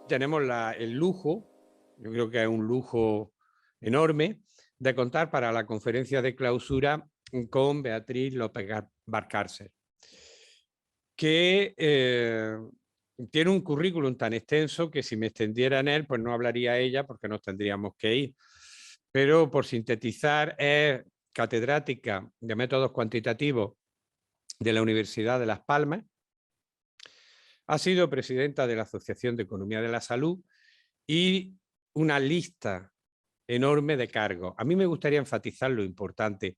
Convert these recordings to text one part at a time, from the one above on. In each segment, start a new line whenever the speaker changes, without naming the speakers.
tenemos el lujo, yo creo que es un lujo enorme, de contar para la conferencia de clausura con Beatriz López Valcárcel, que tiene un currículum tan extenso que si me extendiera en él, pues no hablaría ella porque nos tendríamos que ir. Pero por sintetizar, es catedrática de métodos cuantitativos de la Universidad de Las Palmas, ha sido presidenta de la Asociación de Economía de la Salud y una lista enorme de cargos. A mí me gustaría enfatizar lo importante.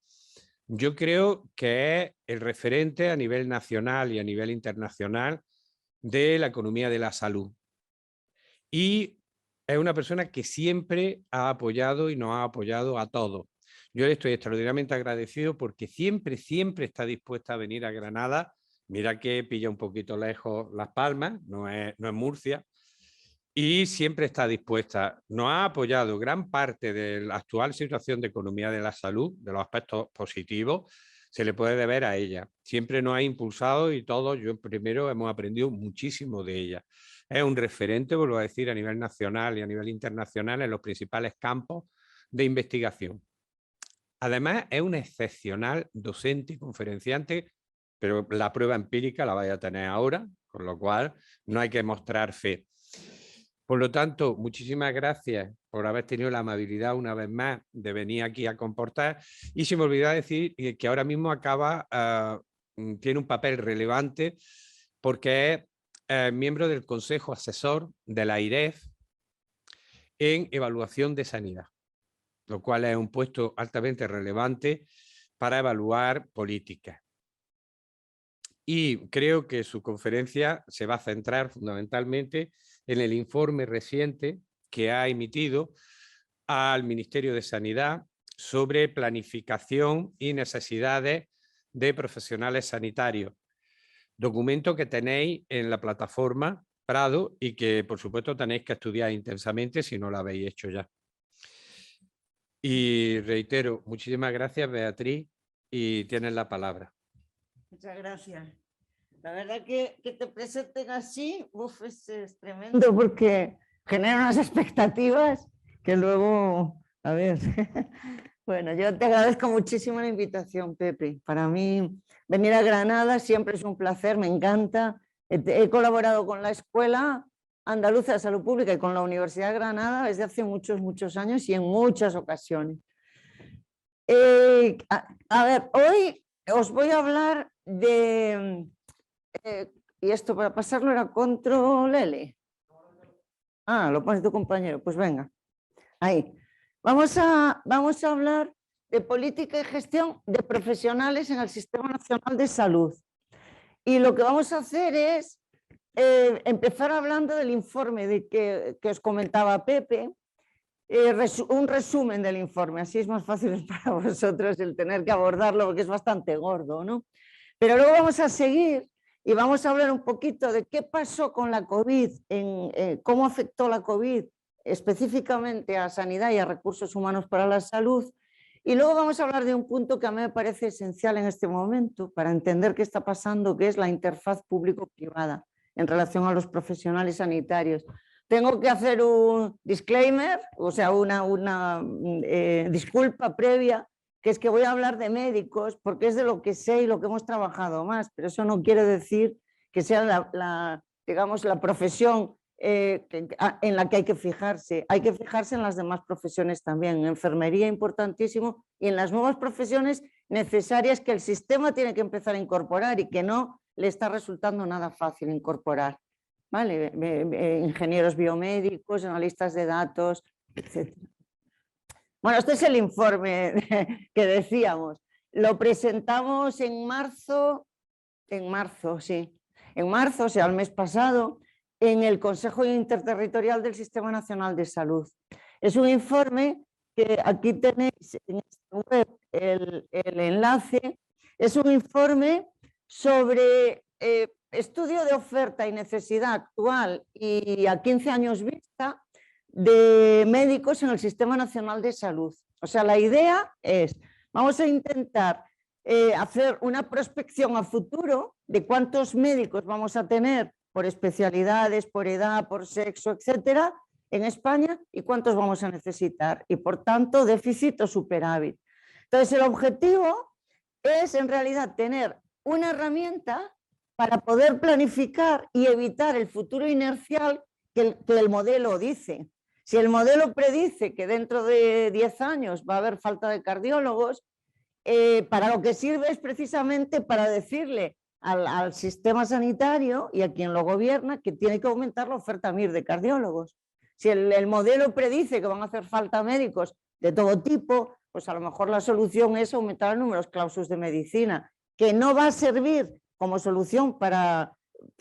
Yo creo que es el referente a nivel nacional y a nivel internacional de la economía de la salud. Y es una persona que siempre ha apoyado y nos ha apoyado a todos. Yo le estoy extraordinariamente agradecido porque siempre está dispuesta a venir a Granada. Mira que pilla un poquito lejos Las Palmas, no es Murcia, y siempre está dispuesta. Nos ha apoyado gran parte de la actual situación de economía de la salud, de los aspectos positivos, se le puede deber a ella. Siempre nos ha impulsado y todos, yo primero, hemos aprendido muchísimo de ella. Es un referente, vuelvo a decir, a nivel nacional y a nivel internacional en los principales campos de investigación. Además, es un excepcional docente y conferenciante, pero la prueba empírica la vaya a tener ahora, con lo cual no hay que mostrar fe. Por lo tanto, muchísimas gracias por haber tenido la amabilidad una vez más de venir aquí a comportar. Y se me olvidó decir que ahora mismo tiene un papel relevante porque es miembro del Consejo Asesor de la IREF en evaluación de sanidad, lo cual es un puesto altamente relevante para evaluar políticas. Y creo que su conferencia se va a centrar fundamentalmente en el informe reciente que ha emitido al Ministerio de Sanidad sobre planificación y necesidades de profesionales sanitarios. Documento que tenéis en la plataforma Prado y que, por supuesto, tenéis que estudiar intensamente si no lo habéis hecho ya. Y reitero, muchísimas gracias, Beatriz, y tienes la palabra.
Muchas gracias. La verdad que te presenten así, es tremendo porque genera unas expectativas que luego, a ver, bueno, yo te agradezco muchísimo la invitación, Pepe. Para mí venir a Granada siempre es un placer, me encanta. He colaborado con la Escuela Andaluza de Salud Pública y con la Universidad de Granada desde hace muchos años y en muchas ocasiones. A ver, hoy os voy a hablar de... y esto para pasarlo era control L. Ah, lo pone tu compañero, pues venga. Ahí. Vamos a hablar de política y gestión de profesionales en el Sistema Nacional de Salud. Y lo que vamos a hacer es empezar hablando del informe que os comentaba Pepe, un resumen del informe, así es más fácil para vosotros el tener que abordarlo porque es bastante gordo, ¿no? Pero luego vamos a seguir y vamos a hablar un poquito de qué pasó con la COVID, cómo afectó la COVID específicamente a sanidad y a recursos humanos para la salud. Y luego vamos a hablar de un punto que a mí me parece esencial en este momento para entender qué está pasando, que es la interfaz público-privada en relación a los profesionales sanitarios. Tengo que hacer un disclaimer, o sea, una disculpa previa, que es que voy a hablar de médicos porque es de lo que sé y lo que hemos trabajado más, pero eso no quiere decir que sea digamos, la profesión en la que hay que fijarse en las demás profesiones también, en enfermería importantísimo y en las nuevas profesiones necesarias que el sistema tiene que empezar a incorporar y que no le está resultando nada fácil incorporar, ¿vale? Ingenieros biomédicos, analistas de datos, etc. Bueno, este es el informe que decíamos. Lo presentamos en marzo, o sea, el mes pasado, en el Consejo Interterritorial del Sistema Nacional de Salud. Es un informe que aquí tenéis en esta web el enlace. Es un informe sobre estudio de oferta y necesidad actual y a 15 años vista de médicos en el Sistema Nacional de Salud. O sea, la idea es, vamos a intentar hacer una prospección a futuro de cuántos médicos vamos a tener por especialidades, por edad, por sexo, etcétera, en España y cuántos vamos a necesitar. Y por tanto, déficit o superávit. Entonces, el objetivo es en realidad tener una herramienta para poder planificar y evitar el futuro inercial que el modelo dice. Si el modelo predice que dentro de 10 años va a haber falta de cardiólogos, para lo que sirve es precisamente para decirle al sistema sanitario y a quien lo gobierna que tiene que aumentar la oferta MIR de cardiólogos. Si el modelo predice que van a hacer falta médicos de todo tipo, pues a lo mejor la solución es aumentar el número de clausus de medicina, que no va a servir como solución para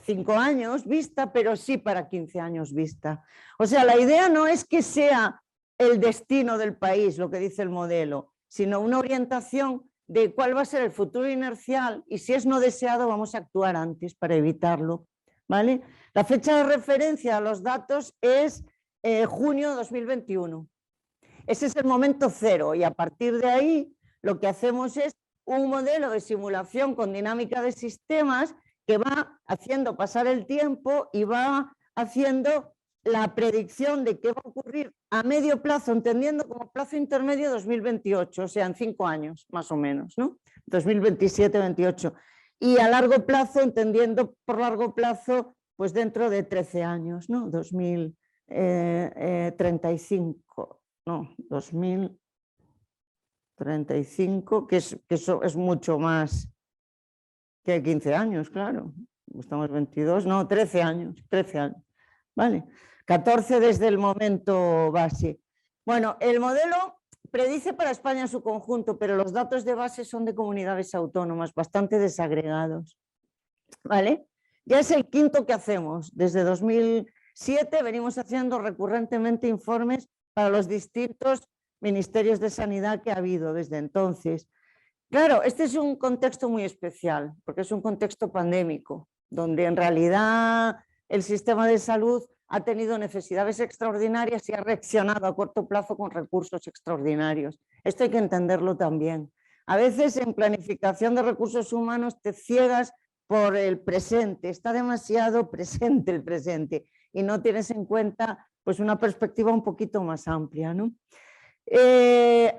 5 años vista, pero sí para 15 años vista. O sea, la idea no es que sea el destino del país lo que dice el modelo, sino una orientación de cuál va a ser el futuro inercial y si es no deseado vamos a actuar antes para evitarlo, ¿vale? La fecha de referencia a los datos es junio de 2021. Ese es el momento cero y a partir de ahí lo que hacemos es un modelo de simulación con dinámica de sistemas que va haciendo pasar el tiempo y va haciendo la predicción de qué va a ocurrir a medio plazo, entendiendo como plazo intermedio 2028, o sea, en 5 años más o menos, ¿no? 2027-28. Y a largo plazo, entendiendo por largo plazo, pues dentro de 13 años, ¿no? 2035, no, 2035, que eso es mucho más que 15 años, claro. Estamos 22, no, 13 años, 13 años, ¿vale? 14 desde el momento base. Bueno, el modelo predice para España en su conjunto, pero los datos de base son de comunidades autónomas, bastante desagregados, ¿vale? Ya es el quinto que hacemos. Desde 2007 venimos haciendo recurrentemente informes para los distintos ministerios de sanidad que ha habido desde entonces. Claro, este es un contexto muy especial, porque es un contexto pandémico, donde en realidad el sistema de salud ha tenido necesidades extraordinarias y ha reaccionado a corto plazo con recursos extraordinarios. Esto hay que entenderlo también. A veces en planificación de recursos humanos te ciegas por el presente, está demasiado presente el presente y no tienes en cuenta pues, una perspectiva un poquito más amplia, ¿no?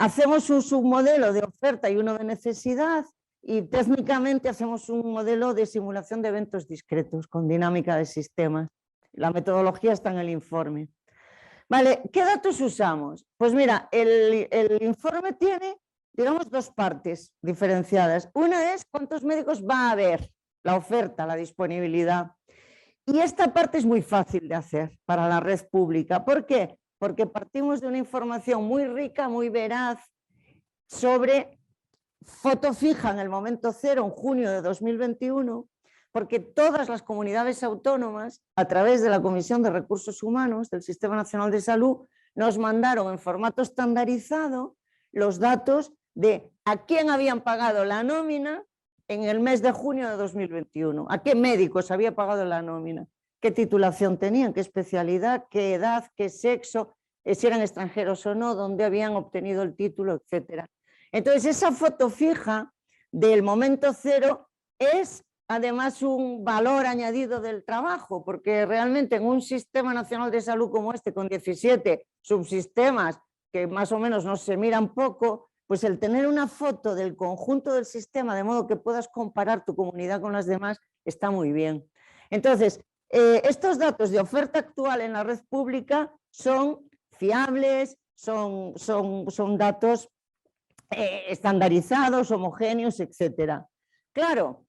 Hacemos un submodelo de oferta y uno de necesidad y técnicamente hacemos un modelo de simulación de eventos discretos con dinámica de sistemas. La metodología está en el informe. Vale, ¿qué datos usamos? Pues mira, el informe tiene, digamos, dos partes diferenciadas. Una es cuántos médicos va a haber, la oferta, la disponibilidad. Y esta parte es muy fácil de hacer para la red pública. ¿Por qué? Porque partimos de una información muy rica, muy veraz, sobre foto fija en el momento cero, en junio de 2021, porque todas las comunidades autónomas, a través de la Comisión de Recursos Humanos del Sistema Nacional de Salud, nos mandaron en formato estandarizado los datos de a quién habían pagado la nómina en el mes de junio de 2021, a qué médicos había pagado la nómina, qué titulación tenían, qué especialidad, qué edad, qué sexo, si eran extranjeros o no, dónde habían obtenido el título, etc. Entonces, esa foto fija del momento cero es además un valor añadido del trabajo, porque realmente en un sistema nacional de salud como este, con 17 subsistemas que más o menos no se miran poco, pues el tener una foto del conjunto del sistema de modo que puedas comparar tu comunidad con las demás está muy bien. Entonces, estos datos de oferta actual en la red pública son fiables, son datos estandarizados, homogéneos, etcétera. Claro,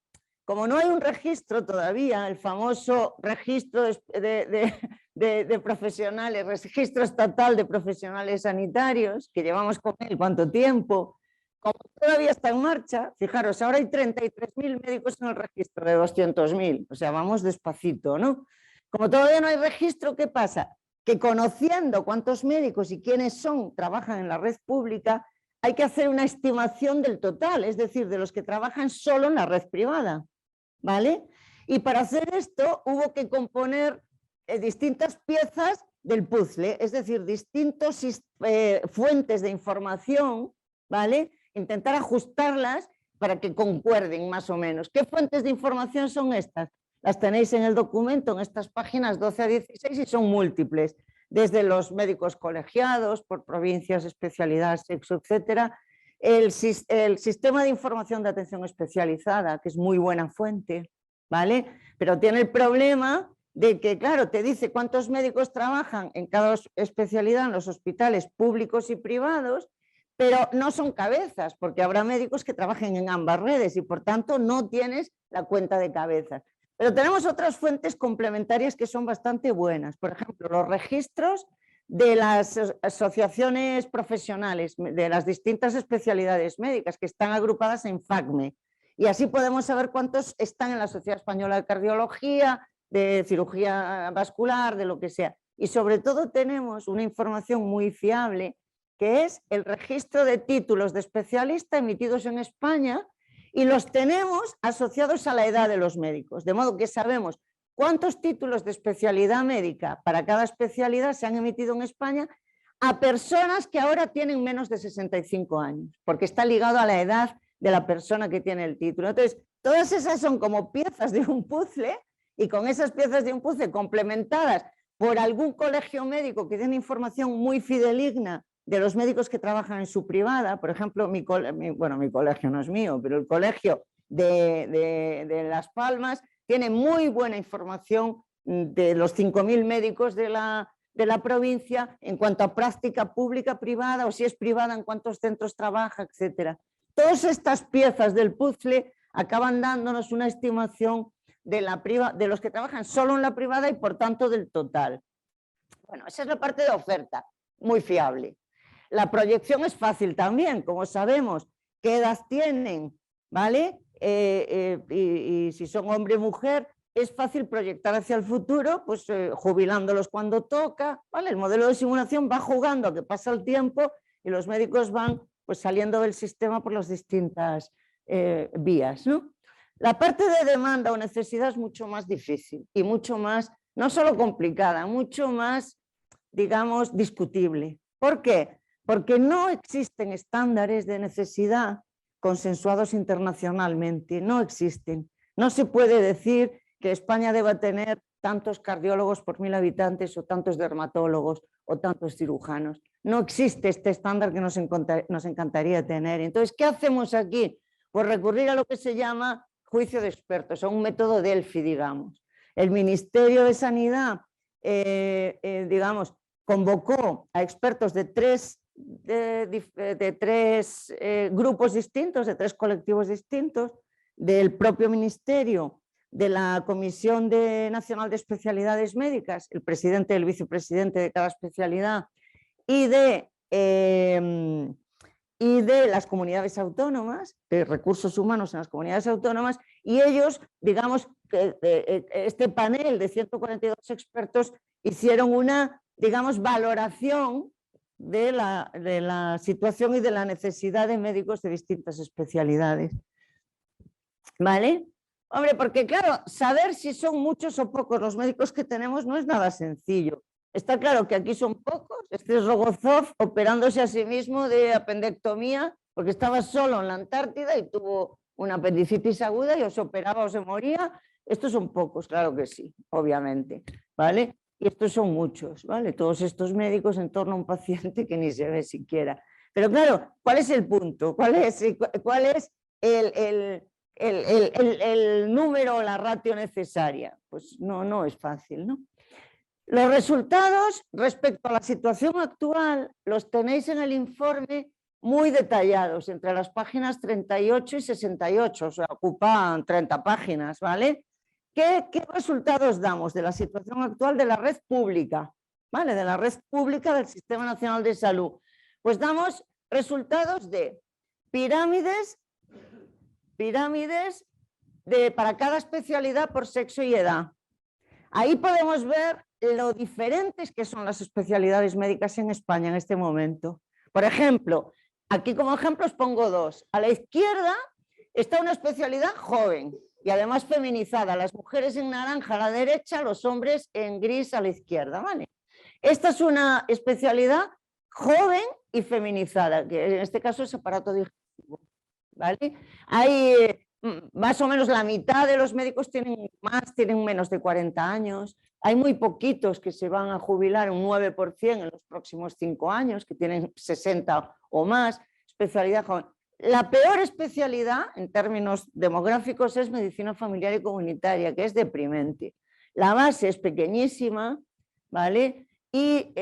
como no hay un registro todavía, el famoso registro de profesionales, registro estatal de profesionales sanitarios, que llevamos con él cuánto tiempo, como todavía está en marcha, fijaros, ahora hay 33.000 médicos en el registro de 200.000, o sea, vamos despacito, ¿no? Como todavía no hay registro, ¿qué pasa? Que conociendo cuántos médicos y quiénes son, trabajan en la red pública, hay que hacer una estimación del total, es decir, de los que trabajan solo en la red privada, ¿vale? Y para hacer esto hubo que componer distintas piezas del puzzle, es decir, distintas fuentes de información, ¿vale? Intentar ajustarlas para que concuerden más o menos. ¿Qué fuentes de información son estas? las tenéis en el documento, en estas páginas 12 a 16 y son múltiples, desde los médicos colegiados, por provincias, especialidad, sexo, etcétera. El sistema de información de atención especializada, que es muy buena fuente, ¿vale? Pero tiene el problema de que, claro, te dice cuántos médicos trabajan en cada especialidad en los hospitales públicos y privados, pero no son cabezas, porque habrá médicos que trabajen en ambas redes y por tanto no tienes la cuenta de cabezas. Pero tenemos otras fuentes complementarias que son bastante buenas. Por ejemplo, los registros de las asociaciones profesionales de las distintas especialidades médicas que están agrupadas en FACME. Y así podemos saber cuántos están en la Sociedad Española de Cardiología, de cirugía vascular, de lo que sea. Y sobre todo tenemos una información muy fiable, que es el registro de títulos de especialista emitidos en España, y los tenemos asociados a la edad de los médicos, de modo que sabemos cuántos títulos de especialidad médica para cada especialidad se han emitido en España a personas que ahora tienen menos de 65 años, porque está ligado a la edad de la persona que tiene el título. Entonces, todas esas son como piezas de un puzzle, y con esas piezas de un puzzle complementadas por algún colegio médico que tiene información muy fidedigna de los médicos que trabajan en su privada. Por ejemplo, mi colegio no es mío, pero el colegio de Las Palmas tiene muy buena información de los 5.000 médicos de la provincia en cuanto a práctica pública, privada, o si es privada, en cuántos centros trabaja, etcétera. Todas estas piezas del puzzle acaban dándonos una estimación de los que trabajan solo en la privada y por tanto del total. Bueno, esa es la parte de oferta, muy fiable. La proyección es fácil también, como sabemos qué edad tienen, ¿vale? Y si son hombre o mujer, es fácil proyectar hacia el futuro, pues jubilándolos cuando toca, ¿vale? El modelo de simulación va jugando a que pasa el tiempo y los médicos van pues saliendo del sistema por las distintas vías, ¿no? La parte de demanda o necesidad es mucho más difícil y mucho más, no solo complicada, mucho más, digamos, discutible. ¿Por qué? Porque no existen estándares de necesidad consensuados internacionalmente, no existen. No se puede decir que España deba tener tantos cardiólogos por 1.000 habitantes o tantos dermatólogos o tantos cirujanos. No existe este estándar que nos encantaría tener. Entonces, ¿qué hacemos aquí? Pues recurrir a lo que se llama juicio de expertos, a un método Delphi, digamos. El Ministerio de Sanidad, digamos, convocó a expertos de tres grupos distintos, de tres colectivos distintos, del propio Ministerio, de la Comisión Nacional de Especialidades Médicas, el presidente y el vicepresidente de cada especialidad, y de las comunidades autónomas, de recursos humanos en las comunidades autónomas, y ellos, digamos, este panel de 142 expertos hicieron una, digamos, valoración de la situación y de la necesidad de médicos de distintas especialidades. ¿Vale? Hombre, porque claro, saber si son muchos o pocos los médicos que tenemos no es nada sencillo. Está claro que aquí son pocos. Este es Rogozov operándose a sí mismo de apendectomía porque estaba solo en la Antártida y tuvo una apendicitis aguda y o se operaba o se moría. Estos son pocos, claro que sí, obviamente, ¿vale? Y estos son muchos, ¿vale? Todos estos médicos en torno a un paciente que ni se ve siquiera. Pero claro, ¿cuál es el punto? ¿Cuál es el número o la ratio necesaria? Pues no es fácil, ¿no? Los resultados respecto a la situación actual los tenéis en el informe muy detallados, entre las páginas 38 y 68, o sea, ocupan 30 páginas, ¿vale? ¿Qué resultados damos de la situación actual de la red pública? ¿Vale? De la red pública del Sistema Nacional de Salud. Pues damos resultados de pirámides para cada especialidad por sexo y edad. Ahí podemos ver lo diferentes que son las especialidades médicas en España en este momento. Por ejemplo, aquí como ejemplo os pongo dos. A la izquierda está una especialidad joven y además feminizada. Las mujeres en naranja a la derecha, los hombres en gris a la izquierda, ¿vale? Esta es una especialidad joven y feminizada, que en este caso es aparato digestivo, ¿vale? Hay más o menos la mitad de los médicos tienen menos de 40 años. Hay muy poquitos que se van a jubilar, un 9% en los próximos 5 años, que tienen 60 o más, especialidad joven. La peor especialidad en términos demográficos es medicina familiar y comunitaria, que es deprimente. La base es pequeñísima, ¿vale? Y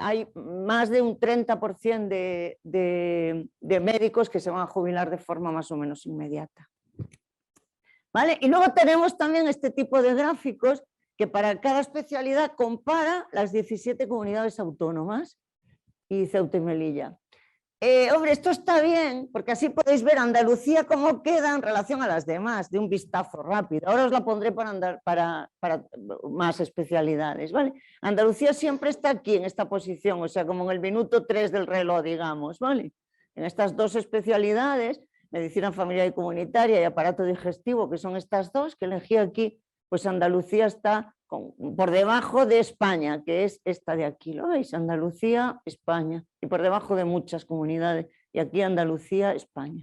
hay más de un 30% de médicos que se van a jubilar de forma más o menos inmediata. ¿Vale? Y luego tenemos también este tipo de gráficos que para cada especialidad compara las 17 comunidades autónomas y Ceuta y Melilla. Hombre, esto está bien, porque así podéis ver Andalucía cómo queda en relación a las demás, de un vistazo rápido. Ahora os la pondré para más especialidades, ¿vale? Andalucía siempre está aquí, en esta posición, o sea, como en el minuto 3 del reloj, digamos, ¿vale? En estas dos especialidades, medicina familiar y comunitaria y aparato digestivo, que son estas dos que elegí aquí, pues Andalucía está por debajo de España, que es esta de aquí, ¿lo veis? Andalucía, España, y por debajo de muchas comunidades, y aquí Andalucía, España.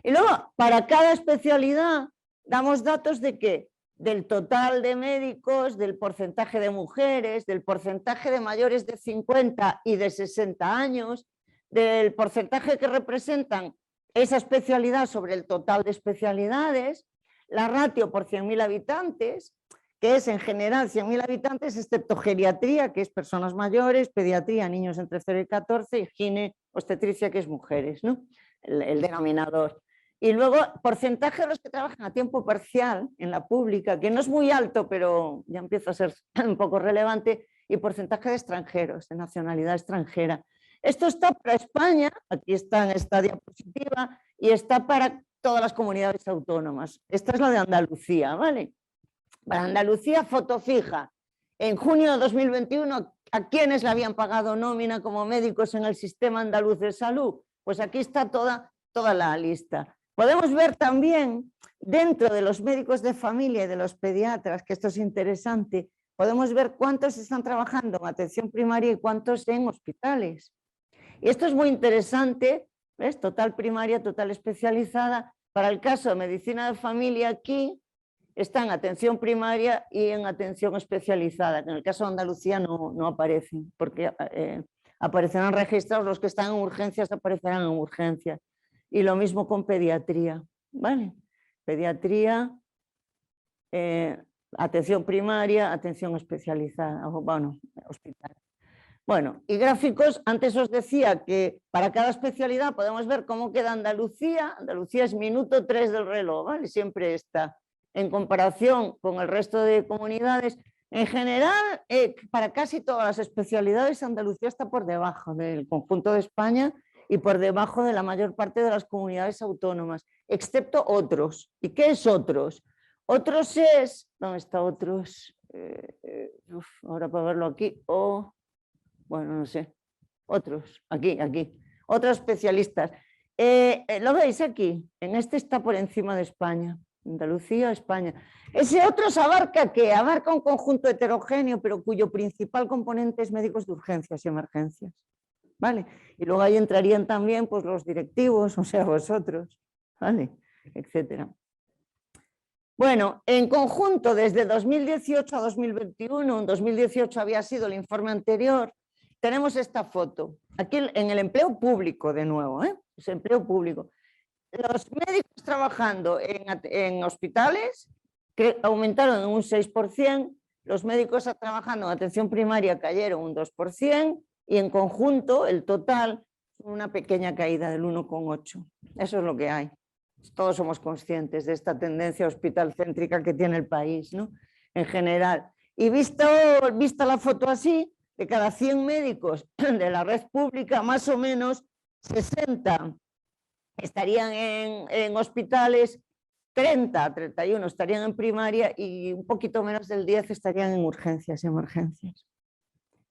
Y luego, para cada especialidad, damos datos de qué, del total de médicos, del porcentaje de mujeres, del porcentaje de mayores de 50 y de 60 años, del porcentaje que representan esa especialidad sobre el total de especialidades, la ratio por 100.000 habitantes, que es en general 100.000 habitantes, excepto geriatría, que es personas mayores, pediatría, niños entre 0 y 14, y gine, obstetricia, que es mujeres, ¿no? El denominador. Y luego, porcentaje de los que trabajan a tiempo parcial en la pública, que no es muy alto, pero ya empieza a ser un poco relevante, y porcentaje de extranjeros, de nacionalidad extranjera. Esto está para España, aquí está en esta diapositiva, y está para todas las comunidades autónomas. Esta es la de Andalucía, ¿vale? Para Andalucía, foto fija. En junio de 2021, ¿a quiénes le habían pagado nómina como médicos en el sistema andaluz de salud? Pues aquí está toda la lista. Podemos ver también, dentro de los médicos de familia y de los pediatras, que esto es interesante, podemos ver cuántos están trabajando en atención primaria y cuántos en hospitales. Y esto es muy interesante, ¿ves? Total primaria, total especializada. Para el caso de medicina de familia aquí, está en atención primaria y en atención especializada, que en el caso de Andalucía no aparecen, porque aparecerán registrados, los que están en urgencias aparecerán en urgencias. Y lo mismo con pediatría, ¿vale? Pediatría, atención primaria, atención especializada, bueno, hospital. Bueno, y gráficos, antes os decía que para cada especialidad podemos ver cómo queda Andalucía. Andalucía es minuto 3 del reloj, ¿vale? Siempre está. En comparación con el resto de comunidades, en general, para casi todas las especialidades, Andalucía está por debajo del conjunto de España y por debajo de la mayor parte de las comunidades autónomas, excepto otros. ¿Y qué es otros? Otros es, ¿dónde está otros? Ahora para verlo aquí, bueno, no sé, otros, aquí, otros especialistas. ¿Lo veis aquí? En este está por encima de España. Andalucía, España. Ese otros abarca ¿qué? Abarca un conjunto heterogéneo, pero cuyo principal componente es médicos de urgencias y emergencias. ¿Vale? Y luego ahí entrarían también pues, los directivos, o sea, vosotros, ¿vale? Etcétera. Bueno, en conjunto, desde 2018 a 2021, en 2018 había sido el informe anterior, tenemos esta foto. Aquí en el empleo público, de nuevo, es empleo público. Los médicos trabajando en hospitales aumentaron en un 6%, los médicos trabajando en atención primaria cayeron un 2% y en conjunto el total una pequeña caída del 1,8%. Eso es lo que hay. Todos somos conscientes de esta tendencia hospitalcéntrica que tiene el país, ¿no? En general. Y vista la foto así, de cada 100 médicos de la red pública, más o menos 60 estarían en hospitales, 31 estarían en primaria y un poquito menos del 10 estarían en urgencias y emergencias.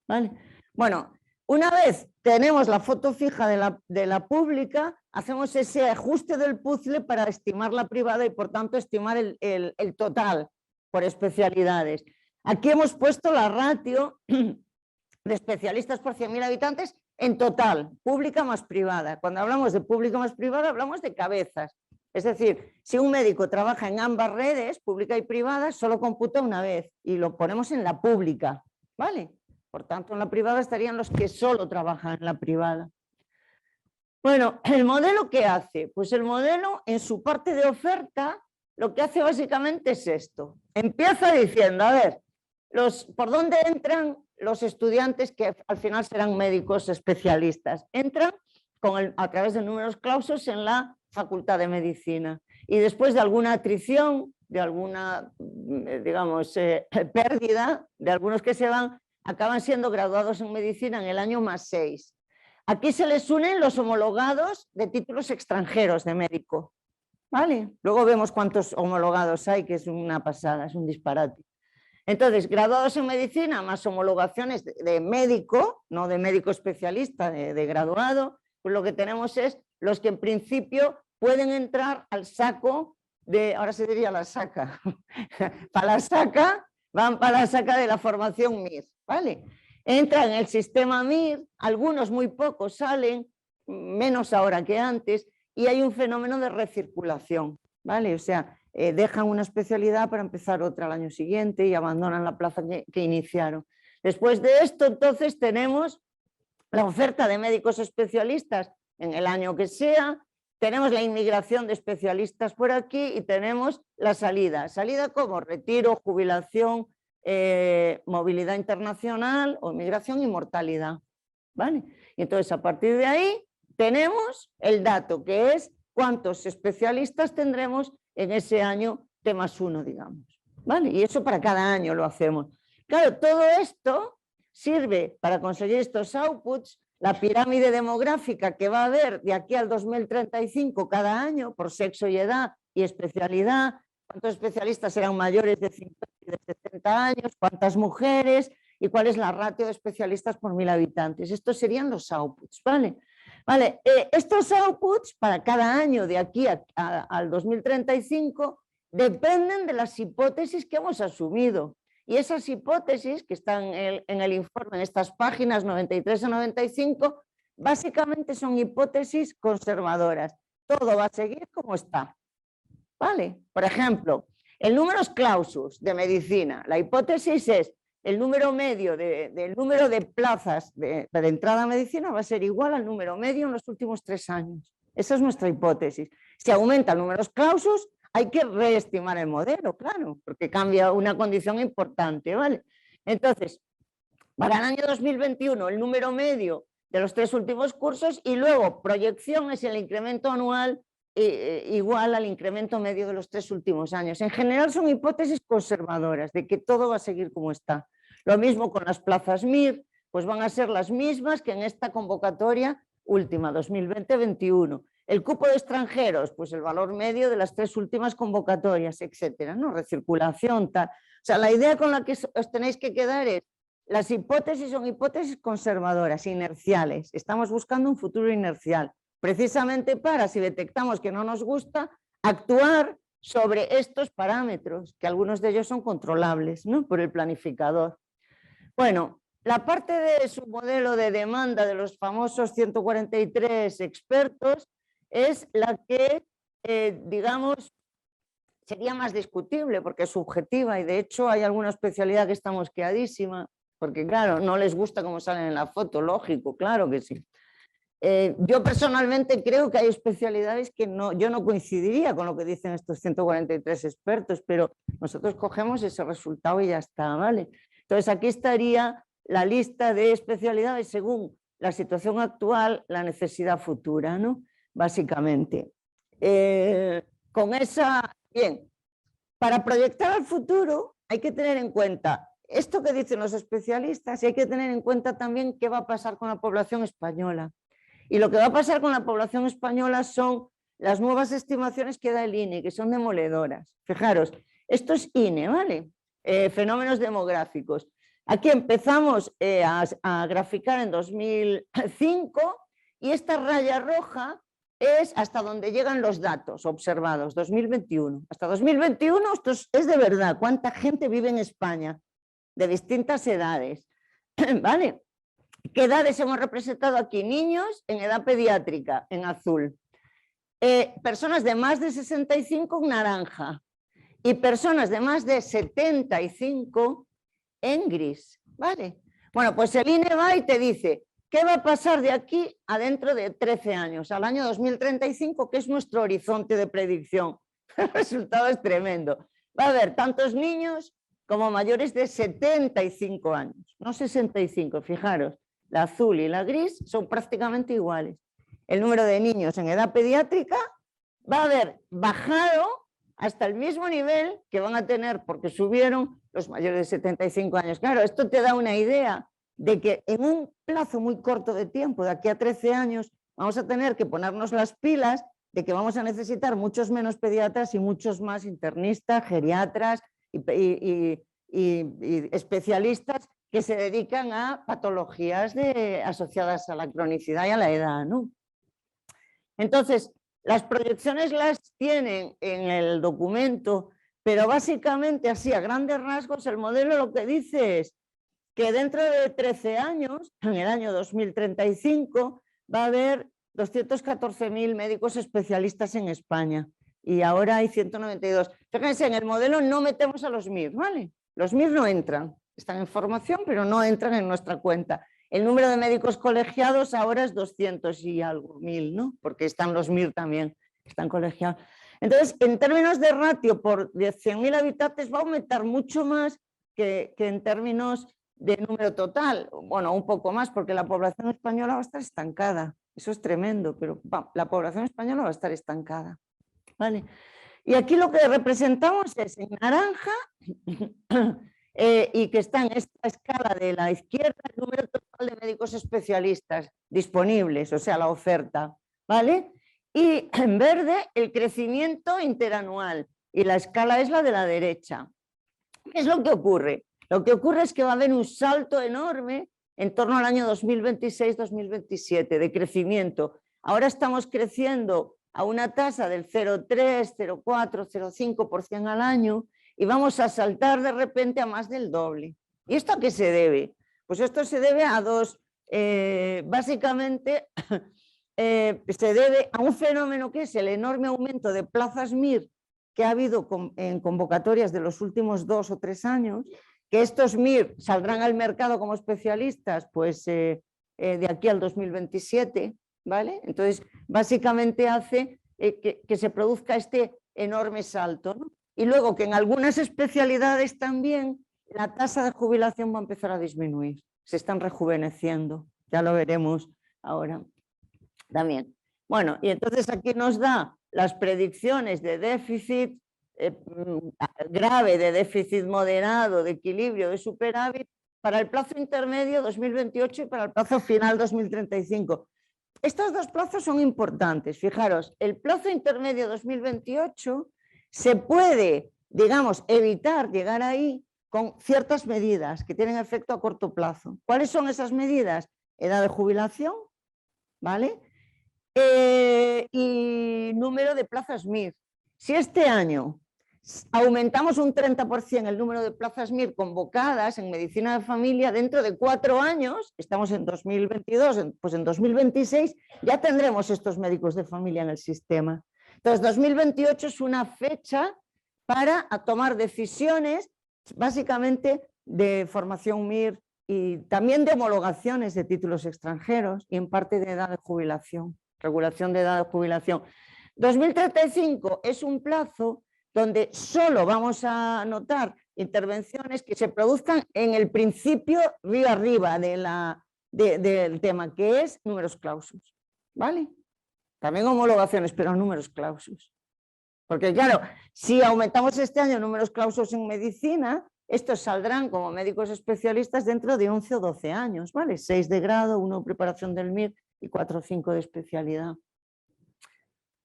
¿Vale? Bueno, una vez tenemos la foto fija de la pública, hacemos ese ajuste del puzzle para estimar la privada y por tanto estimar el total por especialidades. Aquí hemos puesto la ratio de especialistas por 100.000 habitantes en total, pública más privada. Cuando hablamos de pública más privada hablamos de cabezas, Es decir, si un médico trabaja en ambas redes, pública y privada, solo computa una vez y lo ponemos en la pública, ¿vale? Por tanto, en la privada estarían los que solo trabajan en la privada. Bueno, ¿el modelo qué hace? Pues el modelo en su parte de oferta lo que hace básicamente es esto. Empieza diciendo, a ver, ¿por dónde entran los estudiantes que al final serán médicos especialistas? Entran a través de números clausus en la Facultad de Medicina y después de alguna atrición, de alguna, digamos, pérdida de algunos que se van, acaban siendo graduados en medicina en el año +6. Aquí se les unen los homologados de títulos extranjeros de médico, ¿vale? Luego vemos cuántos homologados hay, que es una pasada, es un disparate. Entonces, graduados en medicina más homologaciones de médico, no de médico especialista, de graduado, pues lo que tenemos es los que en principio pueden entrar al saco de, ahora se diría la saca, para la saca, van para la saca de la formación MIR, ¿vale? Entran en el sistema MIR, algunos muy pocos salen, menos ahora que antes, y hay un fenómeno de recirculación, ¿vale? O sea, dejan una especialidad para empezar otra al año siguiente y abandonan la plaza que iniciaron. Después de esto, entonces, tenemos la oferta de médicos especialistas en el año que sea, tenemos la inmigración de especialistas por aquí y tenemos la salida. Salida como retiro, jubilación, movilidad internacional o inmigración y mortalidad, ¿vale? Y entonces, a partir de ahí, tenemos el dato, que es cuántos especialistas tendremos en ese año T+1, digamos, ¿vale? Y eso para cada año lo hacemos. Claro, todo esto sirve para conseguir estos outputs, la pirámide demográfica que va a haber de aquí al 2035 cada año, por sexo y edad y especialidad, cuántos especialistas serán mayores de 50 y de 60 años, cuántas mujeres y cuál es la ratio de especialistas por 1000 habitantes. Estos serían los outputs, ¿vale? Vale, estos outputs para cada año de aquí al 2035 dependen de las hipótesis que hemos asumido. Y esas hipótesis que están en el informe, en estas páginas 93 a 95, básicamente son hipótesis conservadoras. Todo va a seguir como está, ¿vale? Por ejemplo, el números clausus de medicina, la hipótesis es el número medio del número de plazas de entrada a medicina va a ser igual al número medio en los últimos 3 años. Esa es nuestra hipótesis. Si aumenta el números clausus, hay que reestimar el modelo, claro, porque cambia una condición importante, ¿vale? Entonces, para el año 2021, el número medio de los 3 últimos cursos y luego proyección es el incremento anual igual al incremento medio de los 3 últimos años. En general son hipótesis conservadoras de que todo va a seguir como está. Lo mismo con las plazas MIR, pues van a ser las mismas que en esta convocatoria última, 2020-21. El cupo de extranjeros, pues el valor medio de las 3 últimas convocatorias, etcétera, ¿no? Recirculación, tal. O sea, la idea con la que os tenéis que quedar es, las hipótesis son hipótesis conservadoras, inerciales. Estamos buscando un futuro inercial, precisamente para, si detectamos que no nos gusta, actuar sobre estos parámetros, que algunos de ellos son controlables, ¿no? Por el planificador. Bueno, la parte de su modelo de demanda de los famosos 143 expertos es la que, digamos, sería más discutible porque es subjetiva y de hecho hay alguna especialidad que está mosqueadísima, porque claro, no les gusta cómo salen en la foto, lógico, claro que sí. Yo personalmente creo que hay especialidades que yo no coincidiría con lo que dicen estos 143 expertos, pero nosotros cogemos ese resultado y ya está, ¿vale? Entonces aquí estaría la lista de especialidades según la situación actual, la necesidad futura, ¿no? Básicamente. Con esa, bien, para proyectar al futuro hay que tener en cuenta esto que dicen los especialistas y hay que tener en cuenta también qué va a pasar con la población española. Y lo que va a pasar con la población española son las nuevas estimaciones que da el INE, que son demoledoras. Fijaros, esto es INE, ¿vale? Fenómenos demográficos. Aquí empezamos a graficar en 2005 y esta raya roja es hasta donde llegan los datos observados, 2021. Hasta 2021 esto es de verdad, cuánta gente vive en España, de distintas edades, ¿vale? ¿Qué edades hemos representado aquí? Niños en edad pediátrica, en azul. Personas de más de 65 en naranja y personas de más de 75 en gris, ¿vale? Bueno, pues el INE va y te dice, ¿qué va a pasar de aquí a dentro de 13 años, al año 2035, que es nuestro horizonte de predicción? El resultado es tremendo. Va a haber tantos niños como mayores de 75 años, no 65, fijaros, la azul y la gris son prácticamente iguales. El número de niños en edad pediátrica va a haber bajado hasta el mismo nivel que van a tener porque subieron los mayores de 75 años. Claro, esto te da una idea de que en un plazo muy corto de tiempo, de aquí a 13 años, vamos a tener que ponernos las pilas de que vamos a necesitar muchos menos pediatras y muchos más internistas, geriatras y especialistas que se dedican a patologías asociadas a la cronicidad y a la edad, ¿no? Entonces, las proyecciones las tienen en el documento, pero básicamente así a grandes rasgos el modelo lo que dice es que dentro de 13 años, en el año 2035, va a haber 214.000 médicos especialistas en España y ahora hay 192. Fíjense, en el modelo no metemos a los MIR, ¿vale? Los MIR no entran, están en formación, pero no entran en nuestra cuenta. El número de médicos colegiados ahora es 200 y algo mil, ¿no? Porque están los MIR también, están colegiados. Entonces, en términos de ratio por 100.000 habitantes va a aumentar mucho más que en términos de número total. Bueno, un poco más, porque la población española va a estar estancada. Eso es tremendo, pero la población española va a estar estancada. ¿Vale? Y aquí lo que representamos es en naranja y que está en esta escala de la izquierda el número total de médicos especialistas disponibles, o sea, la oferta, ¿vale? Y en verde el crecimiento interanual y la escala es la de la derecha. ¿Qué es lo que ocurre? Lo que ocurre es que va a haber un salto enorme en torno al año 2026-2027 de crecimiento. Ahora estamos creciendo a una tasa del 0,3, 0,4, 0,5% al año y vamos a saltar de repente a más del doble. ¿Y esto a qué se debe? Pues esto se debe a dos, básicamente se debe a un fenómeno que es el enorme aumento de plazas MIR que ha habido en convocatorias de los últimos 2 o 3 años, que estos MIR saldrán al mercado como especialistas pues de aquí al 2027, ¿vale? Entonces, básicamente hace que se produzca este enorme salto, ¿no? Y luego que en algunas especialidades también la tasa de jubilación va a empezar a disminuir, se están rejuveneciendo, ya lo veremos ahora también. Bueno, y entonces aquí nos da las predicciones de déficit grave, de déficit moderado, de equilibrio, de superávit para el plazo intermedio 2028 y para el plazo final 2035. Estos dos plazos son importantes. Fijaros, el plazo intermedio 2028 se puede, digamos, evitar llegar ahí con ciertas medidas que tienen efecto a corto plazo. ¿Cuáles son esas medidas? Edad de jubilación, ¿vale? Y número de plazas MIR. Si este año aumentamos un 30% el número de plazas MIR convocadas en medicina de familia, dentro de 4 años, estamos en 2022, pues en 2026 ya tendremos estos médicos de familia en el sistema. Entonces 2028 es una fecha para tomar decisiones básicamente de formación MIR y también de homologaciones de títulos extranjeros y en parte de edad de jubilación, regulación de edad de jubilación. 2035 es un plazo donde solo vamos a notar intervenciones que se produzcan en el principio río arriba del tema, que es números clausus, ¿vale? También homologaciones, pero números clausus. Porque claro, si aumentamos este año números clausus en medicina, estos saldrán como médicos especialistas dentro de 11 o 12 años, ¿vale? 6 de grado, 1 preparación del MIR y 4 o 5 de especialidad.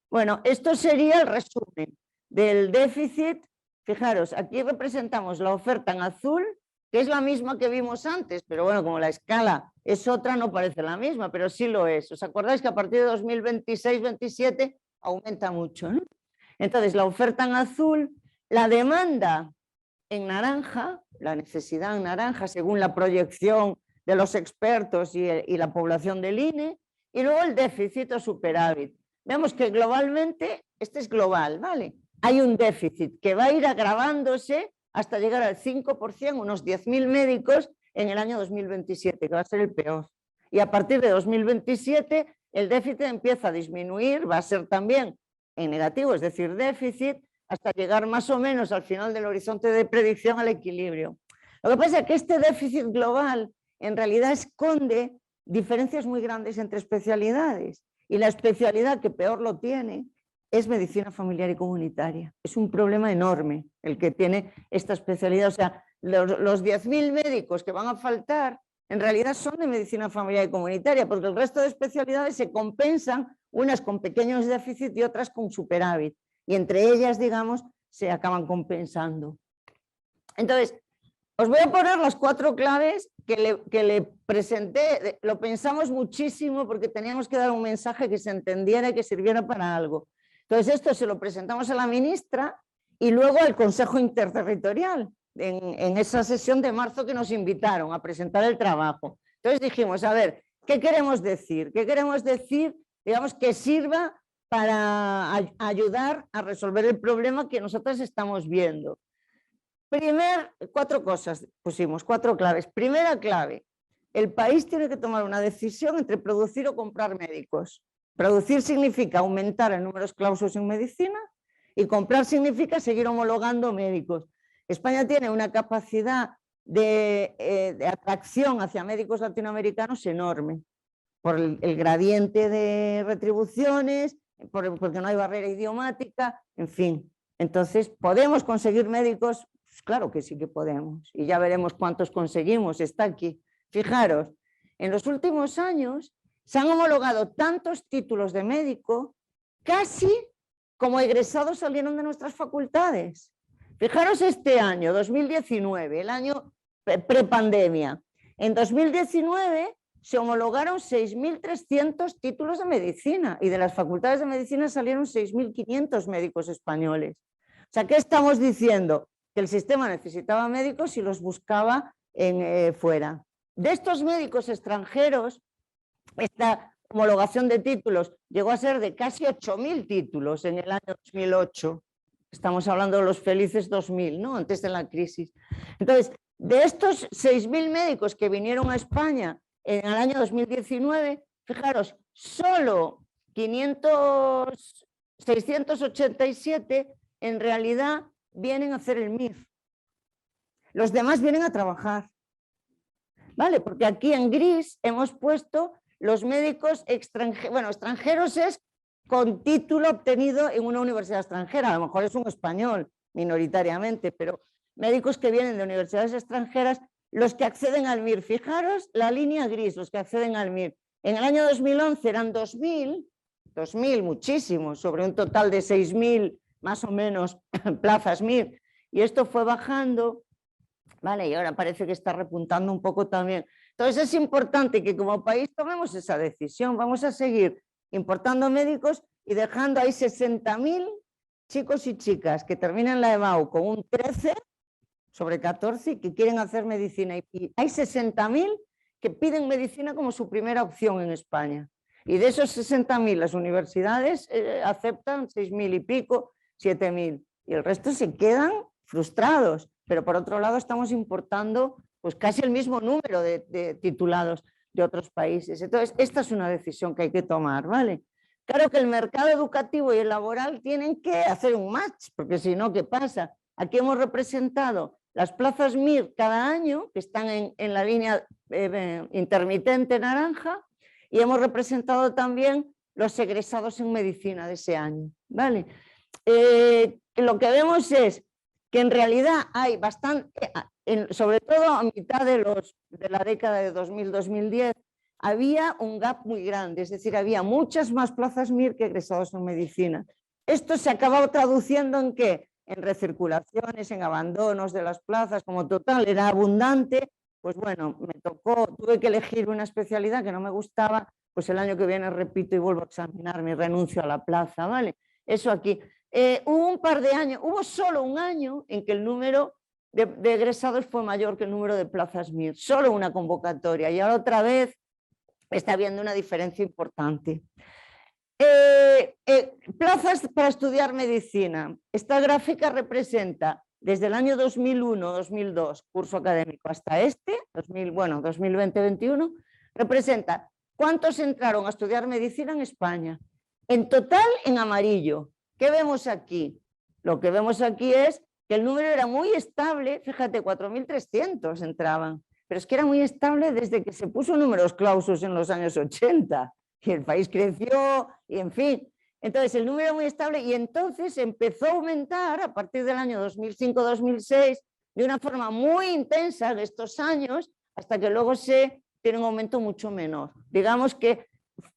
Bueno, esto sería el resumen del déficit. Fijaros, aquí representamos la oferta en azul, que es la misma que vimos antes, pero bueno, como la escala es otra, no parece la misma, pero sí lo es. ¿Os acordáis que a partir de 2026-27 aumenta mucho, ¿no? Entonces, la oferta en azul, la demanda en naranja, la necesidad en naranja, según la proyección de los expertos y la población del INE, y luego el déficit o superávit. vemos que globalmente, este es global, ¿vale? Hay un déficit que va a ir agravándose hasta llegar al 5%, unos 10.000 médicos en el año 2027, que va a ser el peor. Y a partir de 2027 el déficit empieza a disminuir, va a ser también en negativo, es decir, déficit, hasta llegar más o menos al final del horizonte de predicción al equilibrio. Lo que pasa es que este déficit global en realidad esconde diferencias muy grandes entre especialidades, y la especialidad que peor lo tiene es medicina familiar y comunitaria. Es un problema enorme el que tiene esta especialidad. O sea, los 10.000 médicos que van a faltar en realidad son de medicina familiar y comunitaria, porque el resto de especialidades se compensan, unas con pequeños déficits y otras con superávit, y entre ellas, digamos, se acaban compensando. Entonces, os voy a poner las 4 claves que le presenté. Lo pensamos muchísimo porque teníamos que dar un mensaje que se entendiera y que sirviera para algo. Entonces, esto se lo presentamos a la ministra y luego al Consejo Interterritorial, en esa sesión de marzo que nos invitaron a presentar el trabajo. Entonces dijimos, a ver, ¿qué queremos decir? ¿Qué queremos decir, digamos, que sirva para ayudar a resolver el problema que nosotros estamos viendo? 4 cosas pusimos, 4 claves. Primera clave, el país tiene que tomar una decisión entre producir o comprar médicos. Producir significa aumentar el número de clausos en medicina y comprar significa seguir homologando médicos. España tiene una capacidad de atracción hacia médicos latinoamericanos enorme por el gradiente de retribuciones, porque no hay barrera idiomática, en fin. Entonces, ¿podemos conseguir médicos? Pues claro que sí que podemos, y ya veremos cuántos conseguimos, está aquí. Fijaros, en los últimos años se han homologado tantos títulos de médico, casi como egresados salieron de nuestras facultades. Fijaros este año, 2019, el año prepandemia. En 2019 se homologaron 6.300 títulos de medicina y de las facultades de medicina salieron 6.500 médicos españoles. O sea, ¿qué estamos diciendo? Que el sistema necesitaba médicos y los buscaba fuera. De estos médicos extranjeros, esta homologación de títulos llegó a ser de casi 8.000 títulos en el año 2008. Estamos hablando de los felices 2000, ¿no? Antes de la crisis. Entonces, de estos 6.000 médicos que vinieron a España en el año 2019, fijaros, solo 687 en realidad vienen a hacer el MIR. Los demás vienen a trabajar. ¿Vale? Porque aquí en gris hemos puesto los médicos extranjeros. Bueno, extranjeros es con título obtenido en una universidad extranjera. A lo mejor es un español, minoritariamente, pero médicos que vienen de universidades extranjeras, los que acceden al MIR. Fijaros la línea gris, los que acceden al MIR. En el año 2011 eran 2.000, muchísimos, sobre un total de 6.000 más o menos plazas MIR. Y esto fue bajando, ¿vale? Y ahora parece que está repuntando un poco también. Entonces es importante que como país tomemos esa decisión. Vamos a seguir importando médicos y dejando ahí 60.000 chicos y chicas que terminan la EBAU con un 13 sobre 14 y que quieren hacer medicina. Y hay 60.000 que piden medicina como su primera opción en España. Y de esos 60.000 las universidades aceptan 6.000 y pico, 7.000. Y el resto se quedan frustrados. Pero por otro lado estamos importando pues casi el mismo número de titulados de otros países. Entonces, esta es una decisión que hay que tomar, ¿vale? Claro que el mercado educativo y el laboral tienen que hacer un match, porque si no, ¿qué pasa? Aquí hemos representado las plazas MIR cada año, que están en la línea intermitente naranja, y hemos representado también los egresados en medicina de ese año, ¿vale? Lo que vemos es que en realidad hay bastante, sobre todo a mitad de la década de 2000-2010, había un gap muy grande, es decir, había muchas más plazas MIR que egresados en medicina. Esto se acabó traduciendo en ¿qué? En recirculaciones, en abandonos de las plazas, como total era abundante, pues bueno, tuve que elegir una especialidad que no me gustaba, pues el año que viene repito y vuelvo a examinarme y renuncio a la plaza, ¿vale? Eso aquí. Hubo un par de años, hubo solo un año en que el número de egresados fue mayor que el número de plazas MIR, solo una convocatoria, y ahora otra vez está habiendo una diferencia importante. Plazas para estudiar medicina. Esta gráfica representa desde el año 2001-2002, curso académico, hasta este, 2020-21, representa cuántos entraron a estudiar medicina en España. En total, en amarillo. ¿Qué vemos aquí? Lo que vemos aquí es que el número era muy estable, fíjate, 4.300 entraban, pero es que era muy estable desde que se puso números clausus en los años 80 y el país creció y en fin. Entonces el número era muy estable y entonces empezó a aumentar a partir del año 2005-2006 de una forma muy intensa en estos años hasta que luego se tiene un aumento mucho menor. Digamos que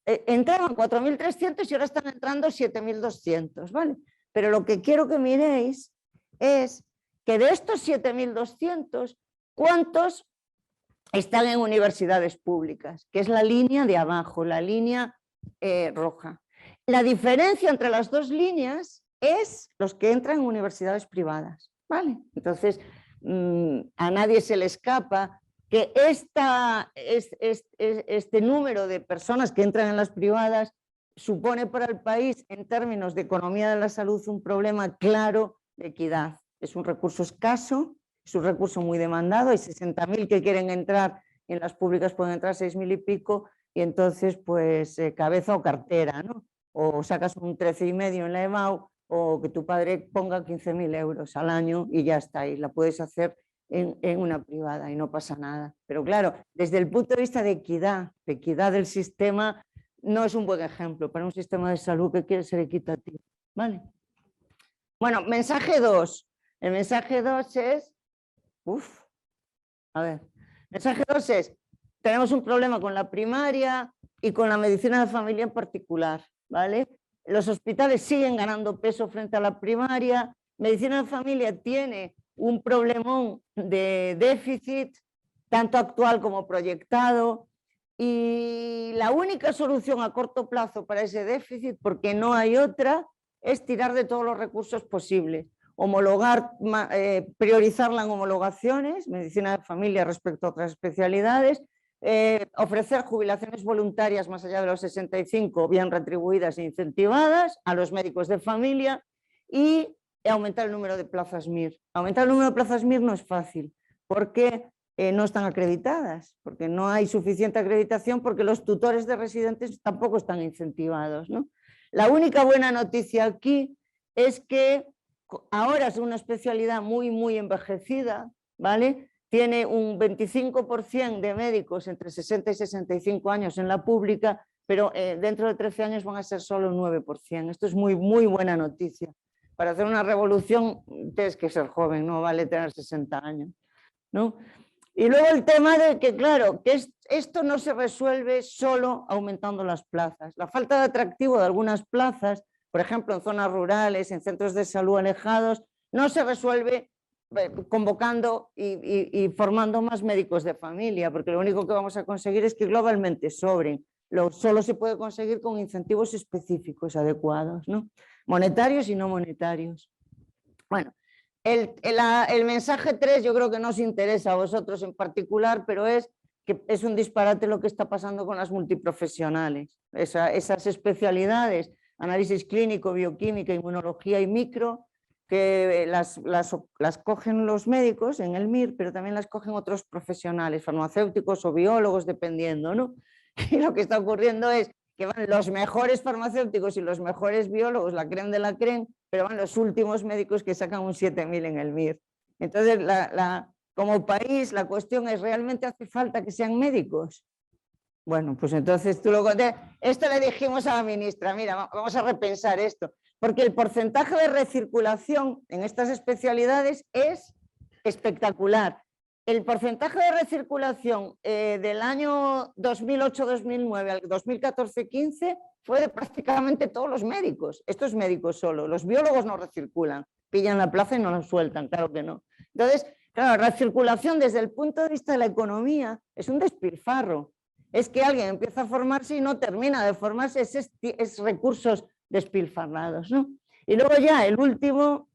entraban 4.300 y ahora están entrando 7.200, ¿vale? Pero lo que quiero que miréis es que de estos 7.200, ¿cuántos están en universidades públicas? Que es la línea de abajo, la línea roja. La diferencia entre las dos líneas es los que entran en universidades privadas, ¿vale? Entonces, a nadie se le escapa que este número de personas que entran en las privadas supone para el país, en términos de economía de la salud, un problema claro de equidad. Es un recurso escaso, es un recurso muy demandado, hay 60.000 que quieren entrar, en las públicas pueden entrar 6.000 y pico, y entonces pues cabeza o cartera, ¿no? O sacas un 13,5 en la EBAU, o que tu padre ponga 15.000 euros al año y ya está, y la puedes hacer en una privada y no pasa nada. Pero claro, desde el punto de vista de equidad del sistema, no es un buen ejemplo para un sistema de salud que quiere ser equitativo, ¿vale? Bueno, mensaje 2. El mensaje 2 es... mensaje 2 es, tenemos un problema con la primaria y con la medicina de familia en particular, ¿vale? Los hospitales siguen ganando peso frente a la primaria, medicina de familia tiene un problemón de déficit, tanto actual como proyectado, y la única solución a corto plazo para ese déficit, porque no hay otra, es tirar de todos los recursos posibles. Homologar, priorizarla en homologaciones, medicina de familia respecto a otras especialidades, ofrecer jubilaciones voluntarias más allá de los 65, bien retribuidas e incentivadas a los médicos de familia y aumentar el número de plazas MIR. Aumentar el número de plazas MIR no es fácil porque no están acreditadas, porque no hay suficiente acreditación, porque los tutores de residentes tampoco están incentivados, ¿no? La única buena noticia aquí es que ahora es una especialidad muy envejecida, ¿vale? Tiene un 25% de médicos entre 60 y 65 años en la pública, pero dentro de 13 años van a ser solo un 9%. Esto es muy buena noticia. Para hacer una revolución tienes que ser joven, no vale tener 60 años, ¿no? Y luego el tema de que, claro, que esto no se resuelve solo aumentando las plazas. La falta de atractivo de algunas plazas, por ejemplo, en zonas rurales, en centros de salud alejados, no se resuelve convocando y formando más médicos de familia, porque lo único que vamos a conseguir es que globalmente sobren. Solo se puede conseguir con incentivos específicos adecuados, ¿no? Monetarios y no monetarios. Bueno, el mensaje 3 yo creo que no os interesa a vosotros en particular, pero es que es un disparate lo que está pasando con las multiprofesionales. Esas especialidades, análisis clínico, bioquímica, inmunología y micro, que las cogen los médicos en el MIR, pero también las cogen otros profesionales, farmacéuticos o biólogos, dependiendo, ¿no? Y lo que está ocurriendo es que van los mejores farmacéuticos y los mejores biólogos, la creme de la creme, pero van los últimos médicos que sacan un 7.000 en el MIR. Entonces, como país, la cuestión es, ¿realmente hace falta que sean médicos? Bueno, pues entonces tú lo conté. Esto le dijimos a la ministra, mira, vamos a repensar esto, porque el porcentaje de recirculación en estas especialidades es espectacular. El porcentaje de recirculación del año 2008-2009 al 2014-15 fue de prácticamente todos los médicos. Estos médicos solo, los biólogos no recirculan, pillan la plaza y no la sueltan, claro que no. Entonces, claro, la recirculación desde el punto de vista de la economía es un despilfarro. Es que alguien empieza a formarse y no termina de formarse, es recursos despilfarrados, ¿no? Y luego ya el último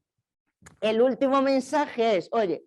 mensaje es, oye,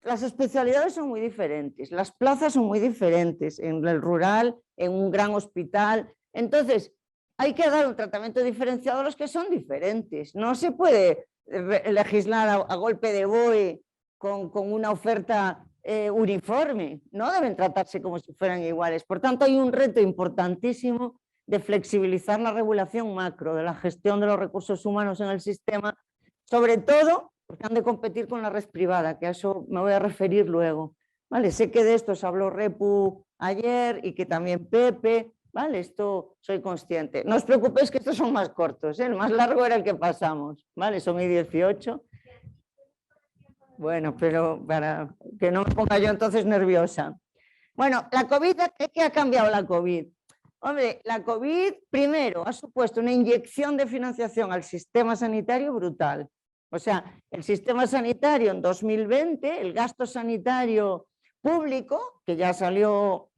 las especialidades son muy diferentes, las plazas son muy diferentes en el rural, en un gran hospital. Entonces, hay que dar un tratamiento diferenciado a los que son diferentes. No se puede legislar a golpe de BOE con una oferta uniforme. No deben tratarse como si fueran iguales. Por tanto, hay un reto importantísimo de flexibilizar la regulación macro de la gestión de los recursos humanos en el sistema, sobre todo porque han de competir con la red privada, que a eso me voy a referir luego. ¿Vale? Sé que de esto se habló Repu ayer y que también Pepe, ¿vale? Esto soy consciente. No os preocupéis que estos son más cortos, ¿eh? El más largo era el que pasamos, ¿vale? Son y 18. Bueno, pero para que no me ponga yo entonces nerviosa. Bueno, la COVID, ¿qué ha cambiado la COVID? Hombre, la COVID primero ha supuesto una inyección de financiación al sistema sanitario brutal. O sea, el sistema sanitario en 2020, el gasto sanitario público, que ya salió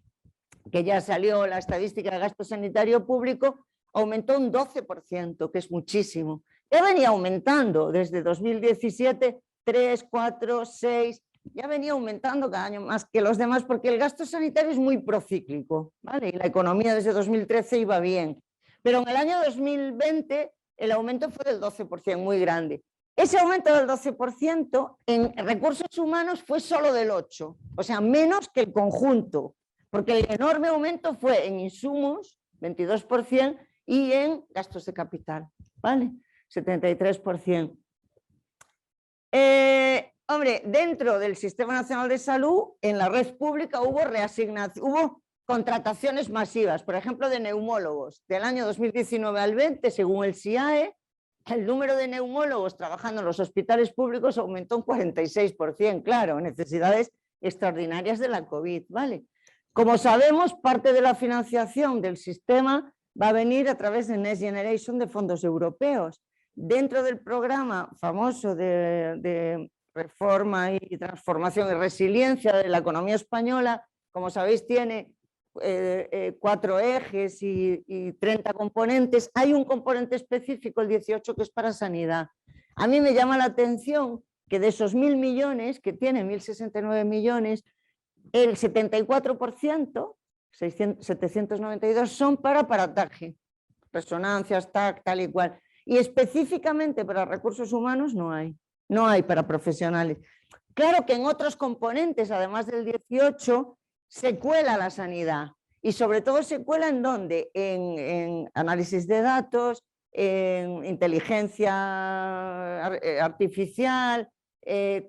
la estadística de gasto sanitario público, aumentó un 12%, que es muchísimo. Ya venía aumentando desde 2017, 3, 4, 6, ya venía aumentando cada año más que los demás porque el gasto sanitario es muy procíclico, ¿vale? Y la economía desde 2013 iba bien. Pero en el año 2020 el aumento fue del 12%, muy grande. Ese aumento del 12% en recursos humanos fue solo del 8%, o sea, menos que el conjunto, porque el enorme aumento fue en insumos, 22%, y en gastos de capital, ¿vale? 73%. Hombre, dentro del Sistema Nacional de Salud, en la red pública hubo contrataciones masivas, por ejemplo, de neumólogos. Del año 2019 al 20, según el SIAE, el número de neumólogos trabajando en los hospitales públicos aumentó un 46%, claro, necesidades extraordinarias de la COVID, ¿vale? Como sabemos, parte de la financiación del sistema va a venir a través de Next Generation de fondos europeos. Dentro del programa famoso de reforma y transformación y resiliencia de la economía española, como sabéis, tiene 4 ejes y 30 componentes. Hay un componente específico, el 18, que es para sanidad. A mí me llama la atención que de esos 1.000 millones, que tiene 1.069 millones, el 74%, 792, son para parataje, resonancias, TAC, tal y cual. Y específicamente para recursos humanos no hay para profesionales. Claro que en otros componentes, además del 18, se cuela la sanidad. Y sobre todo se cuela ¿en dónde? En análisis de datos, en inteligencia artificial,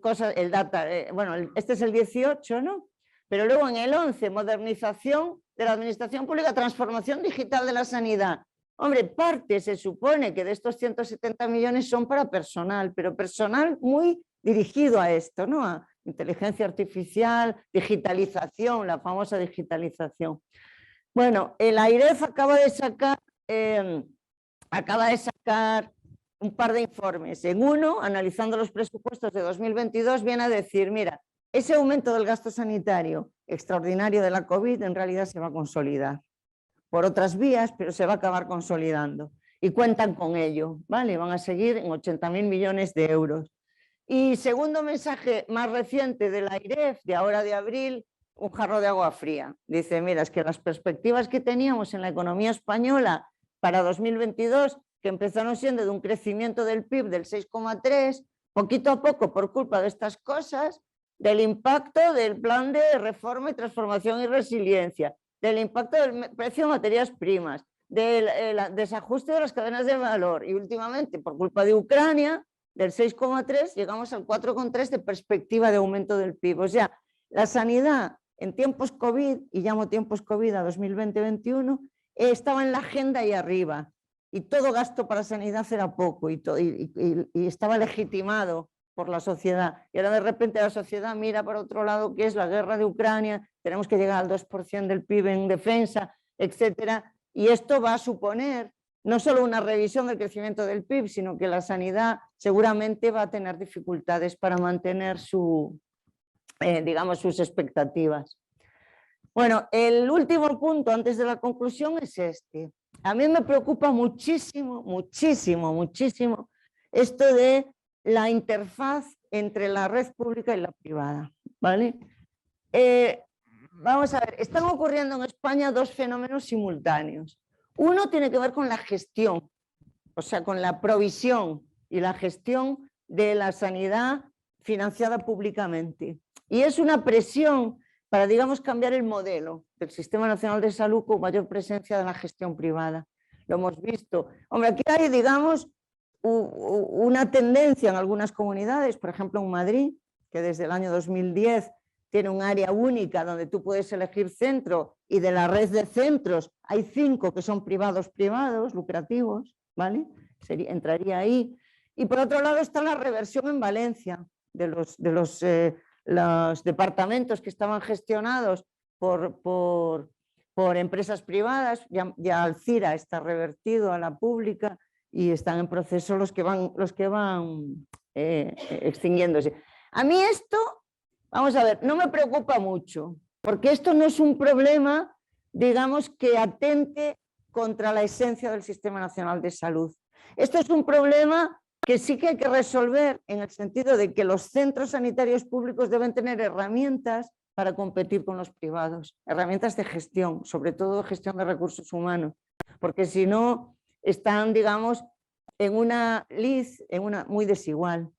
cosas, el data, bueno, este es el 18, ¿no? Pero luego en el 11, modernización de la administración pública, transformación digital de la sanidad. Hombre, parte se supone que de estos 170 millones son para personal, pero personal muy dirigido a esto, ¿no? A inteligencia artificial, digitalización, la famosa digitalización. Bueno, el AIREF acaba de sacar un par de informes. En uno, analizando los presupuestos de 2022, viene a decir, mira, ese aumento del gasto sanitario extraordinario de la COVID en realidad se va a consolidar por otras vías, pero se va a acabar consolidando. Y cuentan con ello, ¿vale? Van a seguir en 80.000 millones de euros. Y segundo mensaje más reciente de la AIREF, de ahora de abril, un jarro de agua fría. Dice, mira, es que las perspectivas que teníamos en la economía española para 2022, que empezaron siendo de un crecimiento del PIB del 6,3, poquito a poco, por culpa de estas cosas, del impacto del plan de reforma y transformación y resiliencia, del impacto del precio de materias primas, del desajuste de las cadenas de valor y últimamente, por culpa de Ucrania, del 6,3 llegamos al 4,3 de perspectiva de aumento del PIB. O sea, la sanidad en tiempos COVID, y llamo tiempos COVID a 2020-21, estaba en la agenda y arriba. Y todo gasto para sanidad era poco y estaba legitimado por la sociedad. Y ahora de repente la sociedad mira por otro lado, que es la guerra de Ucrania, tenemos que llegar al 2% del PIB en defensa, etcétera. Y esto va a suponer no solo una revisión del crecimiento del PIB, sino que la sanidad seguramente va a tener dificultades para mantener digamos, sus expectativas. Bueno, el último punto antes de la conclusión es este. A mí me preocupa muchísimo, muchísimo, muchísimo esto de la interfaz entre la red pública y la privada, ¿vale? Vamos a ver, están ocurriendo en España dos fenómenos simultáneos. Uno tiene que ver con la gestión, o sea, con la provisión y la gestión de la sanidad financiada públicamente. Y es una presión para, digamos, cambiar el modelo del Sistema Nacional de Salud con mayor presencia de la gestión privada. Lo hemos visto. Hombre, aquí hay, digamos, una tendencia en algunas comunidades, por ejemplo en Madrid, que desde el año 2010 tiene un área única donde tú puedes elegir centro, y de la red de centros hay 5 que son privados, lucrativos, ¿vale? Entraría ahí. Y por otro lado está la reversión en Valencia de los departamentos que estaban gestionados por empresas privadas. Ya Alcira está revertido a la pública y están en proceso los que van extinguiéndose. A mí esto, vamos a ver, no me preocupa mucho, porque esto no es un problema, digamos, que atente contra la esencia del Sistema Nacional de Salud. Esto es un problema que sí que hay que resolver en el sentido de que los centros sanitarios públicos deben tener herramientas para competir con los privados, herramientas de gestión, sobre todo gestión de recursos humanos, porque si no están, digamos, en una lid, muy desigual,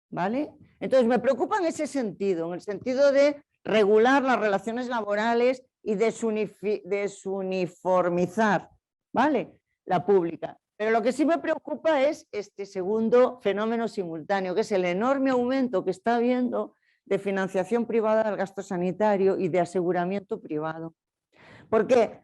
¿vale? Entonces me preocupa en ese sentido, en el sentido de regular las relaciones laborales y desuniformizar, ¿vale?, la pública. Pero lo que sí me preocupa es este segundo fenómeno simultáneo, que es el enorme aumento que está habiendo de financiación privada del gasto sanitario y de aseguramiento privado. Porque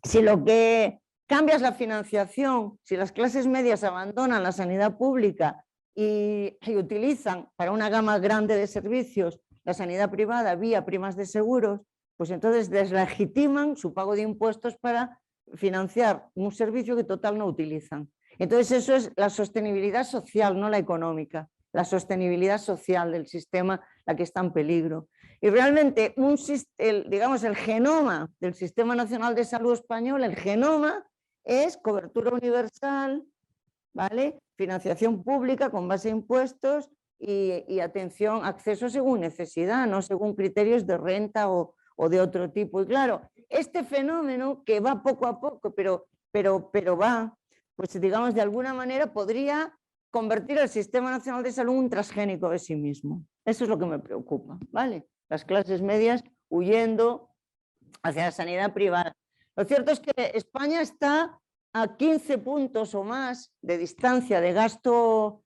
si lo que cambia es la financiación, si las clases medias abandonan la sanidad pública y utilizan para una gama grande de servicios la sanidad privada vía primas de seguros, pues entonces deslegitiman su pago de impuestos para financiar un servicio que total no utilizan. Entonces eso es la sostenibilidad social, no la económica, la sostenibilidad social del sistema la que está en peligro. Y realmente digamos, el genoma del Sistema Nacional de Salud español, el genoma es cobertura universal, ¿vale?, financiación pública con base en impuestos y atención, acceso según necesidad, no según criterios de renta o de otro tipo. Y claro, este fenómeno que va poco a poco, pero va, pues digamos, de alguna manera podría convertir al Sistema Nacional de Salud en un transgénico de sí mismo. Eso es lo que me preocupa, ¿vale? Las clases medias huyendo hacia la sanidad privada. Lo cierto es que España está a 15 puntos o más de distancia de gasto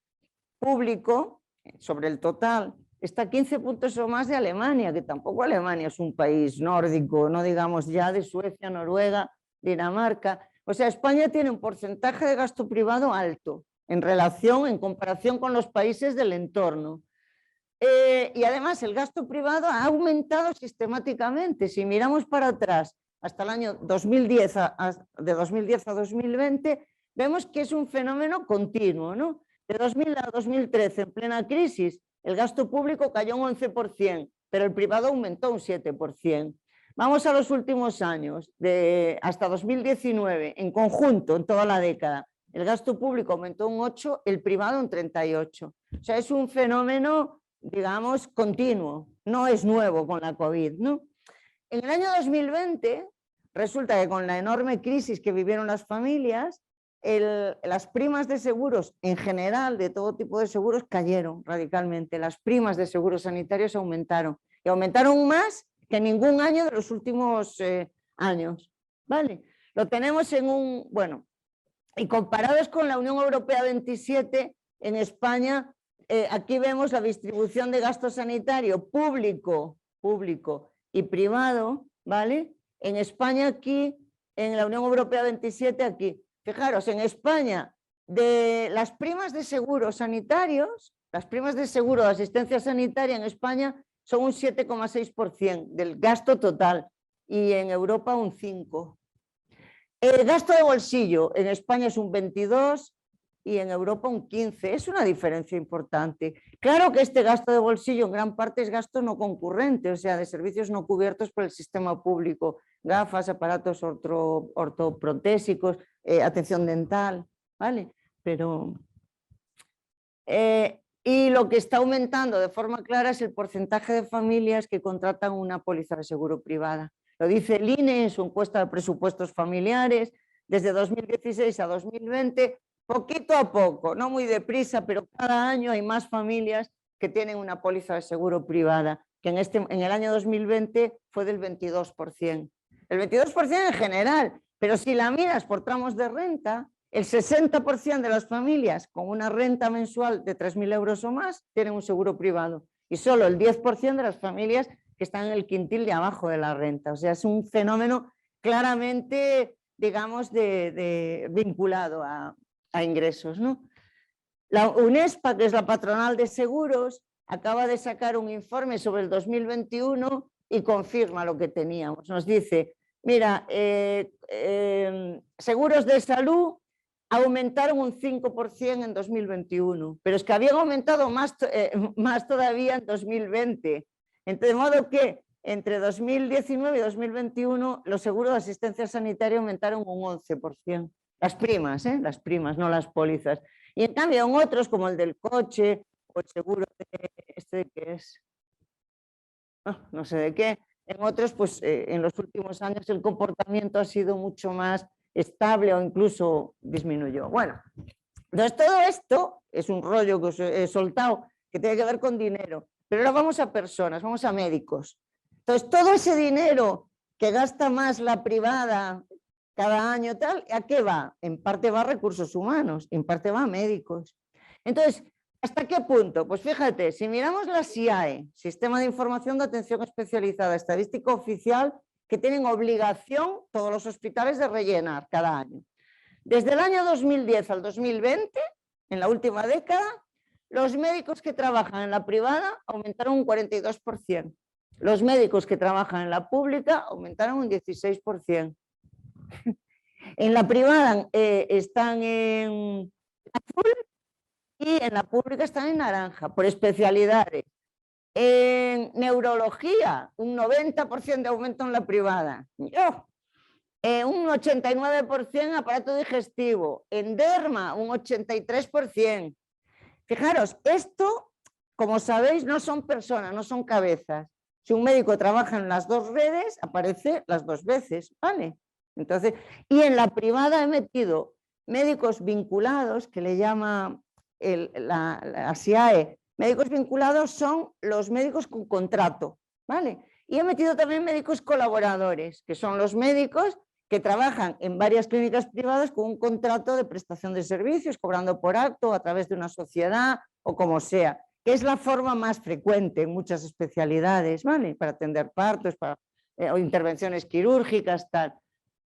público sobre el total, está a 15 puntos o más de Alemania, que tampoco Alemania es un país nórdico, no digamos ya de Suecia, Noruega, Dinamarca. O sea, España tiene un porcentaje de gasto privado alto en comparación con los países del entorno. Y además el gasto privado ha aumentado sistemáticamente. Si miramos para atrás, hasta el año 2010, de 2010 a 2020, vemos que es un fenómeno continuo, ¿no? De 2000 a 2013, en plena crisis, el gasto público cayó un 11%, pero el privado aumentó un 7%. Vamos a los últimos años, hasta 2019, en conjunto, en toda la década, el gasto público aumentó un 8%, el privado un 38%. O sea, es un fenómeno, digamos, continuo, no es nuevo con la COVID, ¿no? En el año 2020, resulta que con la enorme crisis que vivieron las familias, las primas de seguros en general, de todo tipo de seguros, cayeron radicalmente. Las primas de seguros sanitarios aumentaron, y aumentaron más que en ningún año de los últimos años, ¿vale? Lo tenemos en bueno, y comparados con la Unión Europea 27, en España, aquí vemos la distribución de gasto sanitario público y privado, ¿vale? En España aquí, en la Unión Europea 27 aquí. Fijaros, en España, de las primas de seguros sanitarios, las primas de seguro de asistencia sanitaria en España son un 7,6% del gasto total y en Europa un 5%. El gasto de bolsillo en España es un 22% y en Europa un 15%. Es una diferencia importante. Claro que este gasto de bolsillo en gran parte es gasto no concurrente, o sea, de servicios no cubiertos por el sistema público, gafas, aparatos ortoprotésicos, atención dental, ¿vale? Pero... y lo que está aumentando de forma clara es el porcentaje de familias que contratan una póliza de seguro privada. Lo dice el INE en su encuesta de presupuestos familiares desde 2016 a 2020, poquito a poco, no muy deprisa, pero cada año hay más familias que tienen una póliza de seguro privada, que en el año 2020 fue del 22%. El 22% en general, pero si la miras por tramos de renta, el 60% de las familias con una renta mensual de 3.000 euros o más tienen un seguro privado y solo el 10% de las familias que están en el quintil de abajo de la renta. O sea, es un fenómeno claramente, digamos, vinculado a ingresos, ¿no? La UNESPA, que es la patronal de seguros, acaba de sacar un informe sobre el 2021 y confirma lo que teníamos. Nos dice, mira, seguros de salud aumentaron un 5% en 2021, pero es que habían aumentado más todavía en 2020. De modo que entre 2019 y 2021 los seguros de asistencia sanitaria aumentaron un 11%. Las primas, no las pólizas. Y en cambio en otros, como el del coche o el seguro de ¿qué es? No sé de qué. En otros, pues en los últimos años el comportamiento ha sido mucho más estable o incluso disminuyó. Bueno, entonces todo esto es un rollo que os he soltado que tiene que ver con dinero. Pero ahora vamos a personas, vamos a médicos. Entonces todo ese dinero que gasta más la privada cada año tal, ¿a qué va? En parte va a recursos humanos, en parte va a médicos. Entonces, ¿hasta qué punto? Pues fíjate, si miramos la SIAE, Sistema de Información de Atención Especializada, estadística oficial, que tienen obligación todos los hospitales de rellenar cada año. Desde el año 2010 al 2020, en la última década, los médicos que trabajan en la privada aumentaron un 42%. Los médicos que trabajan en la pública aumentaron un 16%. En la privada están en azul y en la pública están en naranja, por especialidades. En neurología, un 90% de aumento en la privada. Un 89% aparato digestivo. En derma, un 83%. Fijaros, esto, como sabéis, no son personas, no son cabezas. Si un médico trabaja en las dos redes, aparece las dos veces, ¿vale? Entonces, y en la privada he metido médicos vinculados, que le llama la SIAE. Médicos vinculados son los médicos con contrato, ¿vale? Y he metido también médicos colaboradores, que son los médicos que trabajan en varias clínicas privadas con un contrato de prestación de servicios, cobrando por acto, a través de una sociedad o como sea, que es la forma más frecuente en muchas especialidades, ¿vale? Para atender partos, o intervenciones quirúrgicas, tal.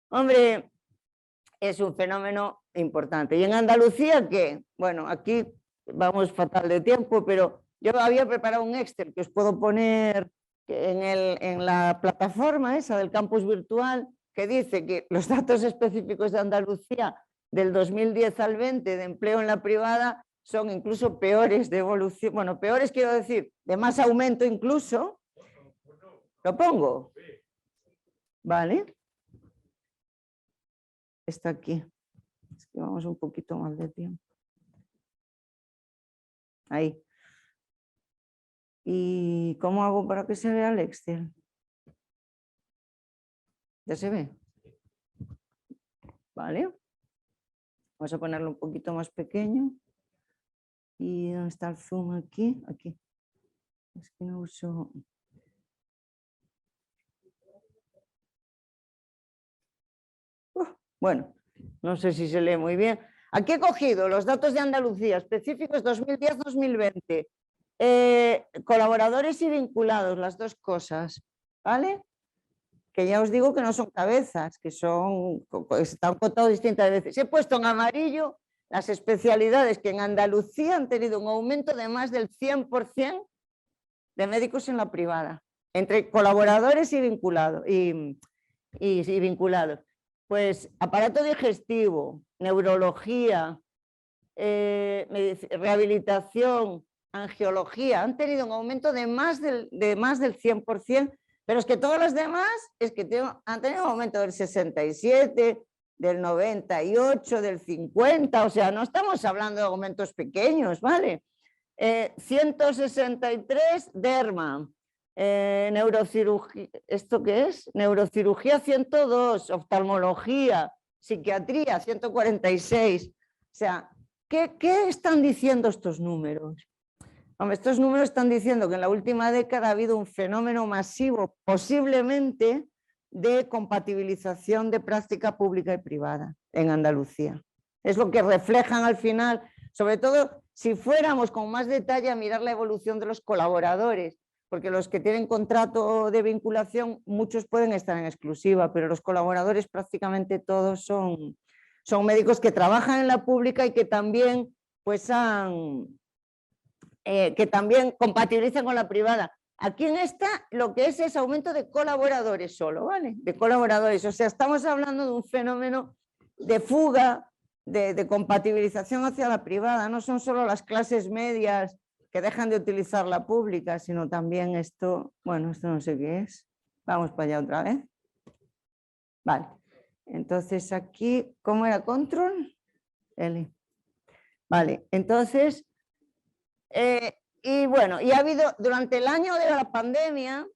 Hombre, es un fenómeno importante. ¿Y en Andalucía qué? Bueno, aquí vamos fatal de tiempo, pero yo había preparado un Excel que os puedo poner en la plataforma esa del campus virtual, que dice que los datos específicos de Andalucía del 2010 al 20 de empleo en la privada son incluso peores de evolución, bueno, peores quiero decir, de más aumento incluso. ¿Lo pongo? Vale. Está aquí. Es que vamos un poquito más de tiempo. Ahí. ¿Y cómo hago para que se vea el Excel? ¿Ya se ve? Vale. Vamos a ponerlo un poquito más pequeño. ¿Y dónde está el zoom aquí? Aquí. Es que no uso... Bueno, no sé si se lee muy bien. Aquí he cogido los datos de Andalucía específicos 2010-2020. Colaboradores y vinculados, las dos cosas, ¿vale? Que ya os digo que no son cabezas, que están cotados distintas veces. He puesto en amarillo las especialidades que en Andalucía han tenido un aumento de más del 100% de médicos en la privada, entre colaboradores y vinculados. Pues aparato digestivo, neurología, rehabilitación, angiología, han tenido un aumento de más del 100%, pero es que todas las demás han tenido un aumento del 67%, del 98%, del 50%, o sea, no estamos hablando de aumentos pequeños, ¿vale? 163 derma, neurocirugía, ¿esto qué es? Neurocirugía 102, oftalmología psiquiatría 146. O sea, ¿qué están diciendo estos números? Hombre, estos números están diciendo que en la última década ha habido un fenómeno masivo, posiblemente, de compatibilización de práctica pública y privada en Andalucía. Es lo que reflejan al final, sobre todo si fuéramos con más detalle a mirar la evolución de los colaboradores, porque los que tienen contrato de vinculación, muchos pueden estar en exclusiva, pero los colaboradores prácticamente todos son médicos que trabajan en la pública y que también, pues, que también compatibilizan con la privada. Aquí en esta lo que es aumento de colaboradores solo, ¿vale? De colaboradores, o sea, estamos hablando de un fenómeno de fuga, de compatibilización hacia la privada. No son solo las clases medias que dejan de utilizar la pública, sino también esto, bueno, esto no sé qué es. Vamos para allá otra vez. Vale, entonces aquí, ¿cómo era? Control, L. Vale, entonces... y bueno, y ha habido durante el año de la pandemia,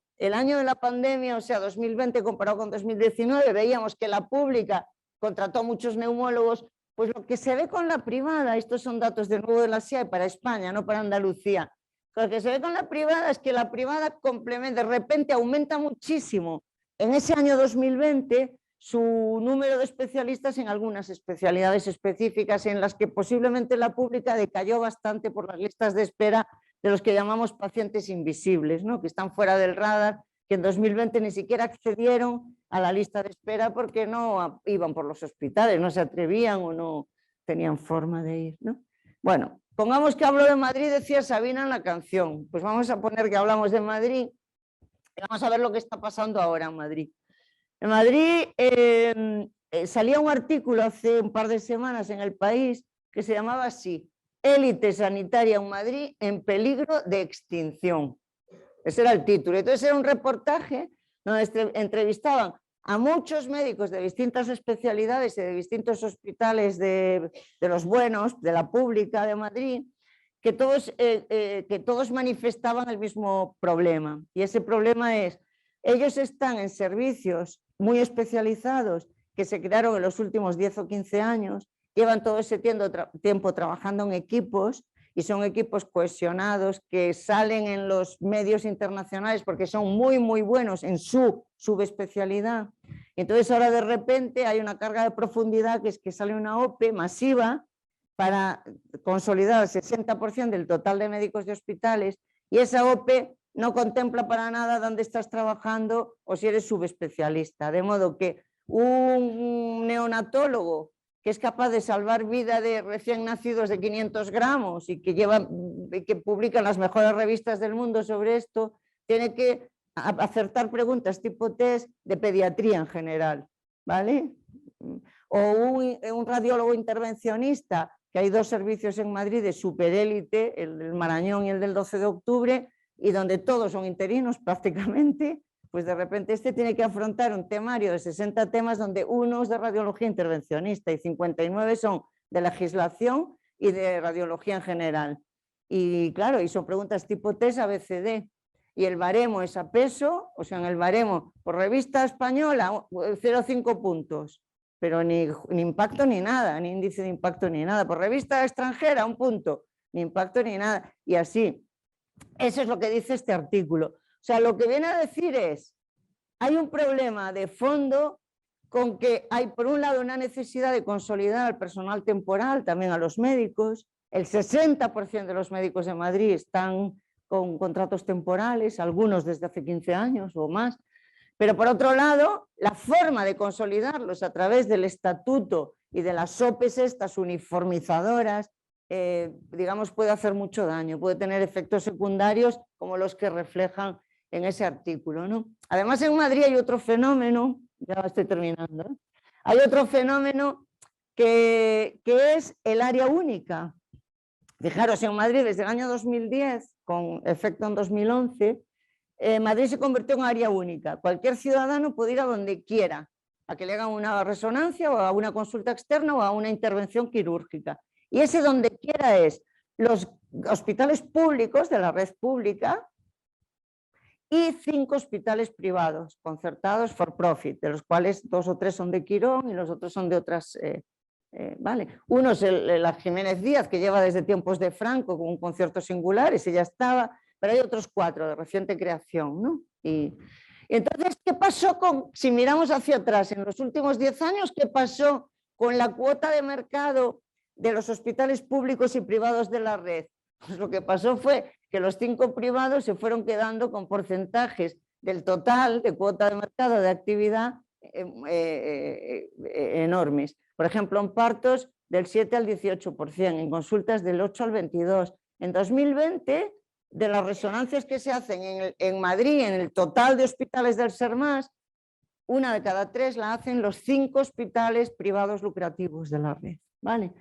o sea, 2020 comparado con 2019, veíamos que la pública contrató muchos neumólogos, pues lo que se ve con la privada, estos son datos de nuevo de la SIAE para España, no para Andalucía, lo que se ve con la privada es que la privada complementa, de repente aumenta muchísimo en ese año 2020 su número de especialistas en algunas especialidades específicas en las que posiblemente la pública decayó bastante por las listas de espera de los que llamamos pacientes invisibles, ¿no? Que están fuera del radar, que en 2020 ni siquiera accedieron a la lista de espera porque no iban por los hospitales, no se atrevían o no tenían forma de ir, ¿no? Bueno, pongamos que hablo de Madrid, decía Sabina en la canción, pues vamos a poner que hablamos de Madrid y vamos a ver lo que está pasando ahora en Madrid. En Madrid salía un artículo hace un par de semanas en El País que se llamaba así: élite sanitaria en Madrid en peligro de extinción. Ese era el título. Entonces era un reportaje donde entrevistaban a muchos médicos de distintas especialidades y de distintos hospitales de los buenos, de la pública de Madrid, que todos manifestaban el mismo problema. Y ese problema es, ellos están en servicios muy especializados que se crearon en los últimos 10 o 15 años, llevan todo ese tiempo trabajando en equipos y son equipos cohesionados que salen en los medios internacionales porque son muy, muy buenos en su subespecialidad. Entonces ahora de repente hay una carga de profundidad que es que sale una OPE masiva para consolidar el 60% del total de médicos de hospitales y esa OPE no contempla para nada dónde estás trabajando o si eres subespecialista. De modo que un neonatólogo que es capaz de salvar vida de recién nacidos de 500 gramos y que publican las mejores revistas del mundo sobre esto, tiene que acertar preguntas tipo test de pediatría en general, ¿vale? O un radiólogo intervencionista, que hay 2 servicios en Madrid de superélite, el del Marañón y el del 12 de octubre, y donde todos son interinos prácticamente, pues de repente tiene que afrontar un temario de 60 temas donde uno es de radiología intervencionista y 59 son de legislación y de radiología en general. Y claro, y son preguntas tipo test ABCD. Y el baremo es a peso, o sea, en el baremo por revista española 0,5 puntos, pero ni impacto ni nada, ni índice de impacto ni nada. Por revista extranjera 1 punto, ni impacto ni nada. Y así. Eso es lo que dice este artículo. O sea, lo que viene a decir es, hay un problema de fondo con que hay, por un lado, una necesidad de consolidar al personal temporal, también a los médicos. El 60% de los médicos de Madrid están con contratos temporales, algunos desde hace 15 años o más. Pero por otro lado, la forma de consolidarlos a través del estatuto y de las OPEs estas uniformizadoras, digamos, puede hacer mucho daño, puede tener efectos secundarios como los que reflejan en ese artículo, ¿no? Además, en Madrid hay otro fenómeno, ya estoy terminando, ¿eh? Hay otro fenómeno que es el área única. Fijaros, en Madrid desde el año 2010, con efecto en 2011, Madrid se convirtió en área única. Cualquier ciudadano puede ir a donde quiera, a que le hagan una resonancia o a una consulta externa o a una intervención quirúrgica. Y ese donde quiera es los hospitales públicos de la red pública y 5 hospitales privados, concertados for profit, de los cuales 2 o 3 son de Quirón y los otros son de otras. Vale. Uno es la Jiménez Díaz, que lleva desde tiempos de Franco con un concierto singular, ese ya estaba, pero hay otros 4 de reciente creación, ¿no? Y entonces, ¿qué pasó si miramos hacia atrás, en los últimos 10 años, qué pasó con la cuota de mercado de los hospitales públicos y privados de la red? Pues lo que pasó fue que los 5 privados se fueron quedando con porcentajes del total de cuota de mercado de actividad enormes. Por ejemplo, en partos del 7 al 18%, en consultas del 8 al 22%. En 2020, de las resonancias que se hacen en Madrid, en el total de hospitales del SERMAS, 1 de cada 3 la hacen los 5 hospitales privados lucrativos de la red, ¿vale?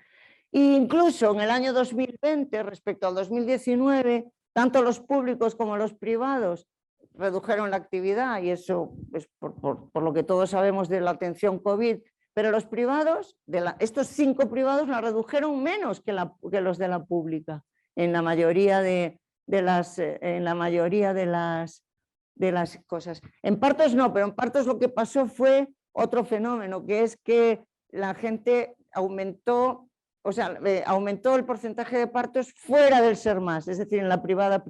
E incluso en el año 2020, respecto al 2019, tanto los públicos como los privados redujeron la actividad, y eso es por lo que todos sabemos de la atención COVID, pero los privados, estos 5 privados la redujeron menos que los de la pública, en la mayoría de las cosas. En partos no, pero en partos lo que pasó fue otro fenómeno, que es que la gente aumentó el porcentaje de partos fuera del SERMAS, es decir, en la privada,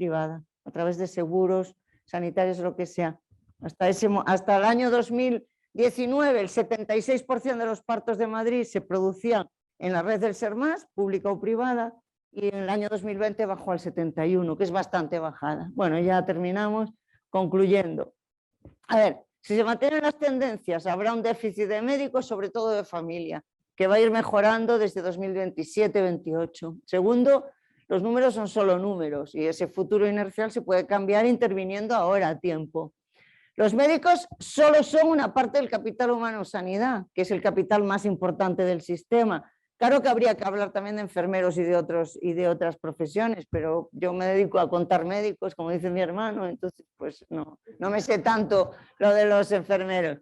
a través de seguros sanitarios o lo que sea. Hasta el año 2019, el 76% de los partos de Madrid se producían en la red del SERMAS, pública o privada, y en el año 2020 bajó al 71%, que es bastante bajada. Bueno, ya terminamos concluyendo. A ver, si se mantienen las tendencias, habrá un déficit de médicos, sobre todo de familia, que va a ir mejorando desde 2027-28. Segundo, los números son solo números y ese futuro inercial se puede cambiar interviniendo ahora a tiempo. Los médicos solo son una parte del capital humano en sanidad, que es el capital más importante del sistema. Claro que habría que hablar también de enfermeros y de otras profesiones, pero yo me dedico a contar médicos, como dice mi hermano, entonces pues no me sé tanto lo de los enfermeros.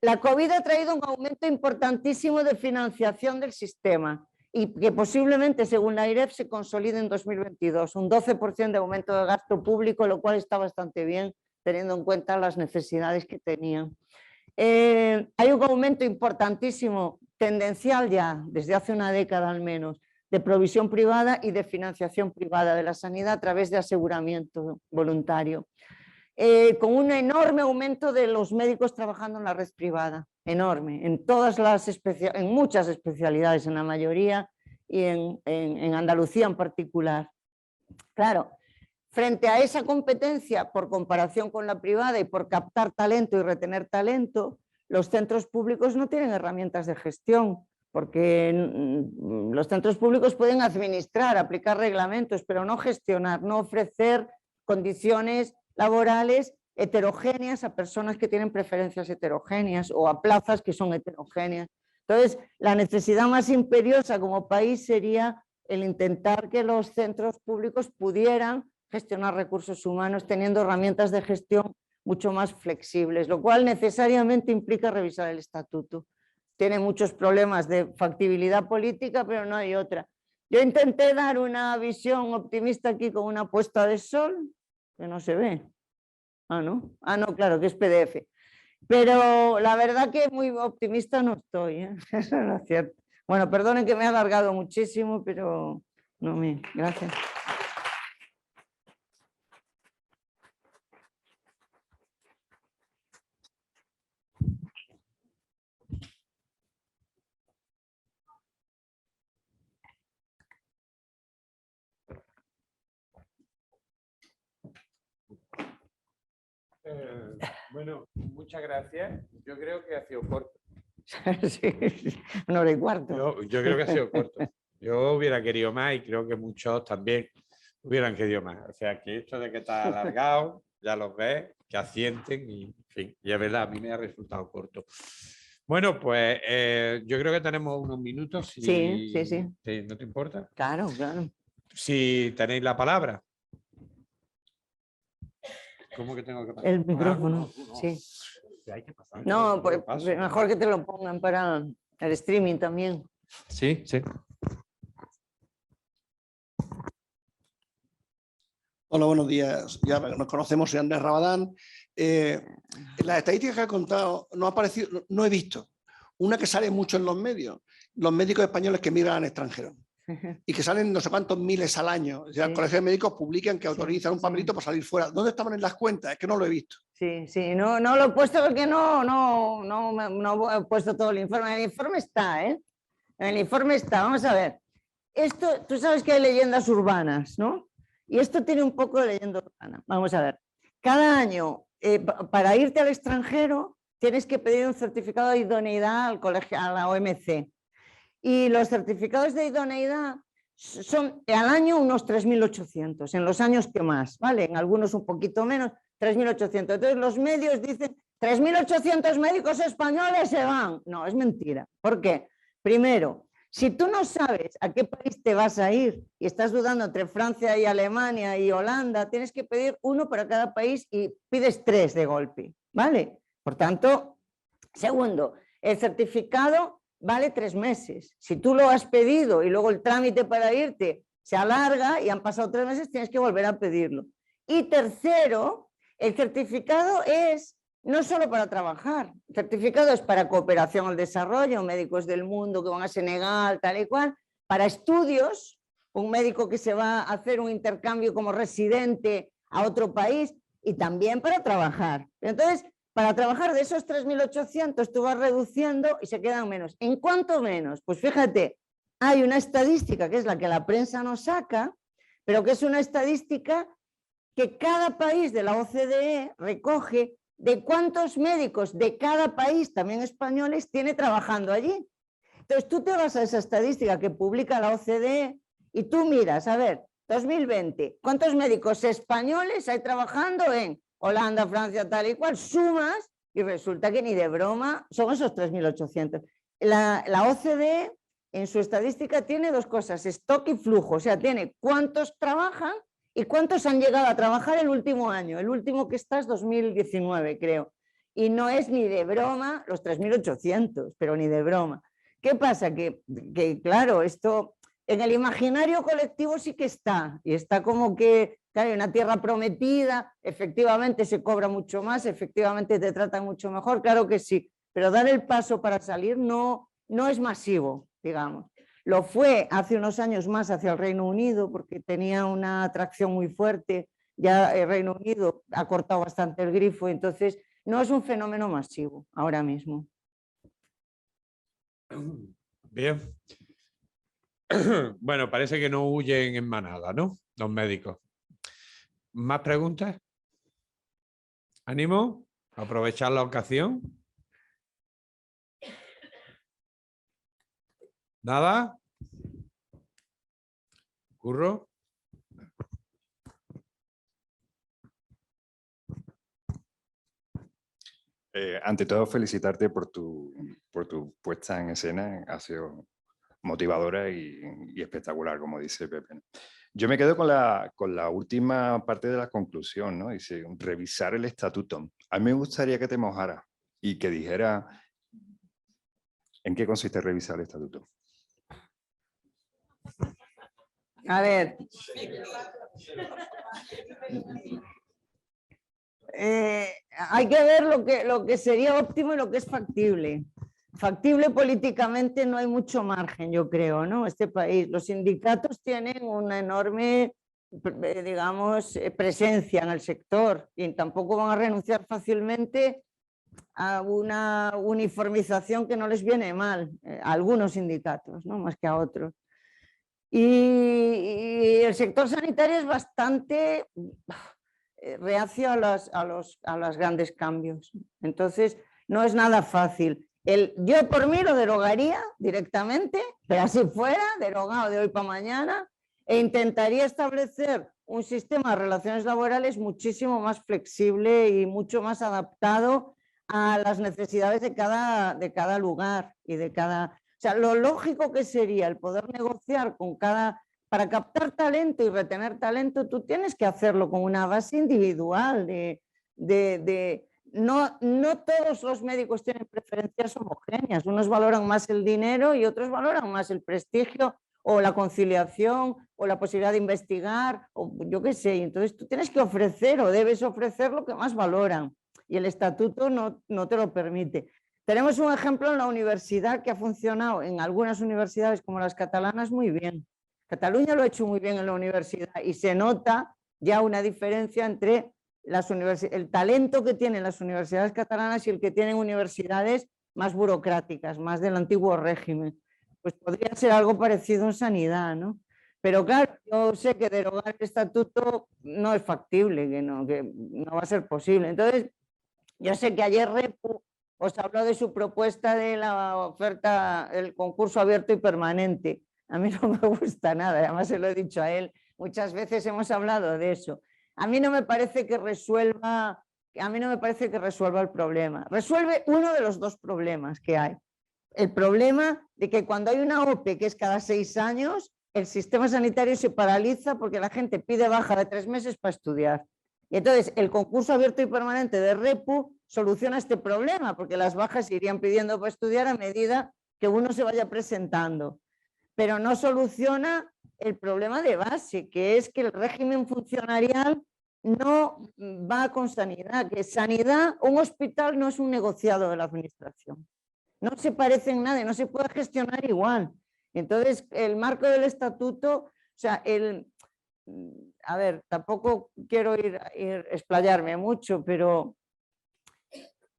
La COVID ha traído un aumento importantísimo de financiación del sistema y que posiblemente, según la IREF, se consolide en 2022, un 12% de aumento de gasto público, lo cual está bastante bien, teniendo en cuenta las necesidades que tenían. Hay un aumento importantísimo, tendencial ya, desde hace una década al menos, de provisión privada y de financiación privada de la sanidad a través de aseguramiento voluntario. Con un enorme aumento de los médicos trabajando en la red privada, enorme, en muchas especialidades, en la mayoría, y en Andalucía en particular. Claro, frente a esa competencia por comparación con la privada y por captar talento y retener talento, los centros públicos no tienen herramientas de gestión, porque los centros públicos pueden administrar, aplicar reglamentos, pero no gestionar, no ofrecer condiciones laborales heterogéneas a personas que tienen preferencias heterogéneas o a plazas que son heterogéneas. Entonces, la necesidad más imperiosa como país sería el intentar que los centros públicos pudieran gestionar recursos humanos teniendo herramientas de gestión mucho más flexibles, lo cual necesariamente implica revisar el estatuto. Tiene muchos problemas de factibilidad política, pero no hay otra. Yo intenté dar una visión optimista aquí con una puesta de sol, que no se ve. Ah, ¿no? Ah, no, claro, que es PDF. Pero la verdad que muy optimista no estoy, ¿eh? Eso no es cierto. Bueno, perdonen que me he alargado muchísimo, pero no me... Gracias.
Bueno, muchas gracias. Yo creo que ha sido corto.
Sí, 1:15.
Yo creo que ha sido corto. Yo hubiera querido más y creo que muchos también hubieran querido más. O sea, que esto de que está alargado, ya los ves, que asienten y, en fin, y es verdad, a mí me ha resultado corto. Bueno, pues yo creo que tenemos unos minutos.
Sí.
¿No te importa?
Claro, claro.
Si tenéis la palabra. ¿Cómo que tengo que pasar?
El micrófono, sí. No, pues mejor que te lo pongan para el streaming también.
Sí. Hola, buenos días. Ya nos conocemos, soy Andrés Rabadán. Las estadísticas que ha contado no ha aparecido, no he visto. Una que sale mucho en los medios, los médicos españoles que migran al extranjero y que salen no sé cuántos miles al año. O sea, sí. El Colegio de Médicos publican que autorizan un papelito para salir fuera. ¿Dónde estaban en las cuentas? Es que no lo he visto.
Sí, sí, no lo he puesto porque no he puesto todo el informe. El informe está, ¿eh? El informe está, vamos a ver. Esto, tú sabes que hay leyendas urbanas, ¿no? Y esto tiene un poco de leyenda urbana. Vamos a ver. Cada año, para irte al extranjero, tienes que pedir un certificado de idoneidad al colegio, a la OMC. Y los certificados de idoneidad son al año unos 3.800, en los años que más, ¿vale? En algunos un poquito menos, 3.800. Entonces los medios dicen, 3.800 médicos españoles se van. No, es mentira. ¿Por qué? Primero, si tú no sabes a qué país te vas a ir y estás dudando entre Francia y Alemania y Holanda, tienes que pedir uno para cada país y pides 3 de golpe, ¿vale? Por tanto, segundo, el certificado vale 3 meses. Si tú lo has pedido y luego el trámite para irte se alarga y han pasado 3 meses, tienes que volver a pedirlo. Y tercero, el certificado es no solo para trabajar, el certificado es para cooperación al desarrollo, médicos del mundo que van a Senegal, tal y cual, para estudios, un médico que se va a hacer un intercambio como residente a otro país y también para trabajar. Entonces, para trabajar de esos 3.800 tú vas reduciendo y se quedan menos. ¿En cuánto menos? Pues fíjate, hay una estadística que es la que la prensa nos saca, pero que es una estadística que cada país de la OCDE recoge de cuántos médicos de cada país, también españoles, tiene trabajando allí. Entonces tú te vas a esa estadística que publica la OCDE y tú miras, a ver, 2020, ¿cuántos médicos españoles hay trabajando en Holanda, Francia, tal y cual? Sumas y resulta que ni de broma son esos 3.800. La OCDE en su estadística tiene 2 cosas, stock y flujo, o sea, tiene cuántos trabajan y cuántos han llegado a trabajar el último año. El último que está es 2019, creo. Y no es ni de broma los 3.800, pero ni de broma. ¿Qué pasa? Que claro, esto en el imaginario colectivo sí que está. Y está como que, claro, una tierra prometida, efectivamente se cobra mucho más, efectivamente te tratan mucho mejor, claro que sí. Pero dar el paso para salir no es masivo, digamos. Lo fue hace unos años más hacia el Reino Unido porque tenía una atracción muy fuerte. Ya el Reino Unido ha cortado bastante el grifo, entonces no es un fenómeno masivo ahora mismo.
Bien. Bueno, parece que no huyen en manada, ¿no? Los médicos. ¿Más preguntas? ¿Ánimo? ¿Aprovechar la ocasión? ¿Nada? ¿Curro?
Ante todo, felicitarte por tu puesta en escena. Ha sido motivadora y espectacular, como dice Pepe. Yo me quedo con la última parte de la conclusión, ¿no? Dice, revisar el estatuto. A mí me gustaría que te mojaras y que dijera en qué consiste revisar el estatuto.
A ver. Hay que ver lo que sería óptimo y lo que es factible. Factible políticamente no hay mucho margen, yo creo, ¿no? Este país, los sindicatos tienen una enorme, digamos, presencia en el sector y tampoco van a renunciar fácilmente a una uniformización que no les viene mal, a algunos sindicatos, ¿no? Más que a otros. Y el sector sanitario es bastante reacio a los grandes cambios. Entonces, no es nada fácil. Yo por mí lo derogaría directamente, pero así fuera, derogado de hoy para mañana, e intentaría establecer un sistema de relaciones laborales muchísimo más flexible y mucho más adaptado a las necesidades de cada lugar y de cada... O sea, lo lógico que sería el poder negociar con cada... Para captar talento y retener talento, tú tienes que hacerlo con una base individual no todos los médicos tienen preferencias homogéneas. Unos valoran más el dinero y otros valoran más el prestigio o la conciliación, o la posibilidad de investigar, o yo qué sé. Entonces tú tienes que ofrecer o debes ofrecer lo que más valoran y el estatuto no te lo permite. Tenemos un ejemplo en la universidad que ha funcionado en algunas universidades como las catalanas muy bien. Cataluña lo ha hecho muy bien en la universidad y se nota ya una diferencia entre el talento que tienen las universidades catalanas y el que tienen universidades más burocráticas, más del antiguo régimen. Pues podría ser algo parecido en sanidad, ¿no? Pero claro, yo sé que derogar el estatuto no es factible, que no va a ser posible. Entonces, yo sé que ayer Repu os habló de su propuesta de la oferta, el concurso abierto y permanente. A mí no me gusta nada, además se lo he dicho a él. Muchas veces hemos hablado de eso. A mí no me parece que resuelva el problema. Resuelve uno de los dos problemas que hay. El problema de que cuando hay una OPE que es cada 6 años, el sistema sanitario se paraliza porque la gente pide baja de 3 meses para estudiar. Y entonces el concurso abierto y permanente de Repu soluciona este problema porque las bajas se irían pidiendo para estudiar a medida que uno se vaya presentando. Pero no soluciona el problema de base, que es que el régimen funcionarial no va con sanidad, que sanidad, un hospital no es un negociado de la administración. No se parece en nada, no se puede gestionar igual. Entonces, el marco del estatuto, o sea, a ver, tampoco quiero explayarme mucho, pero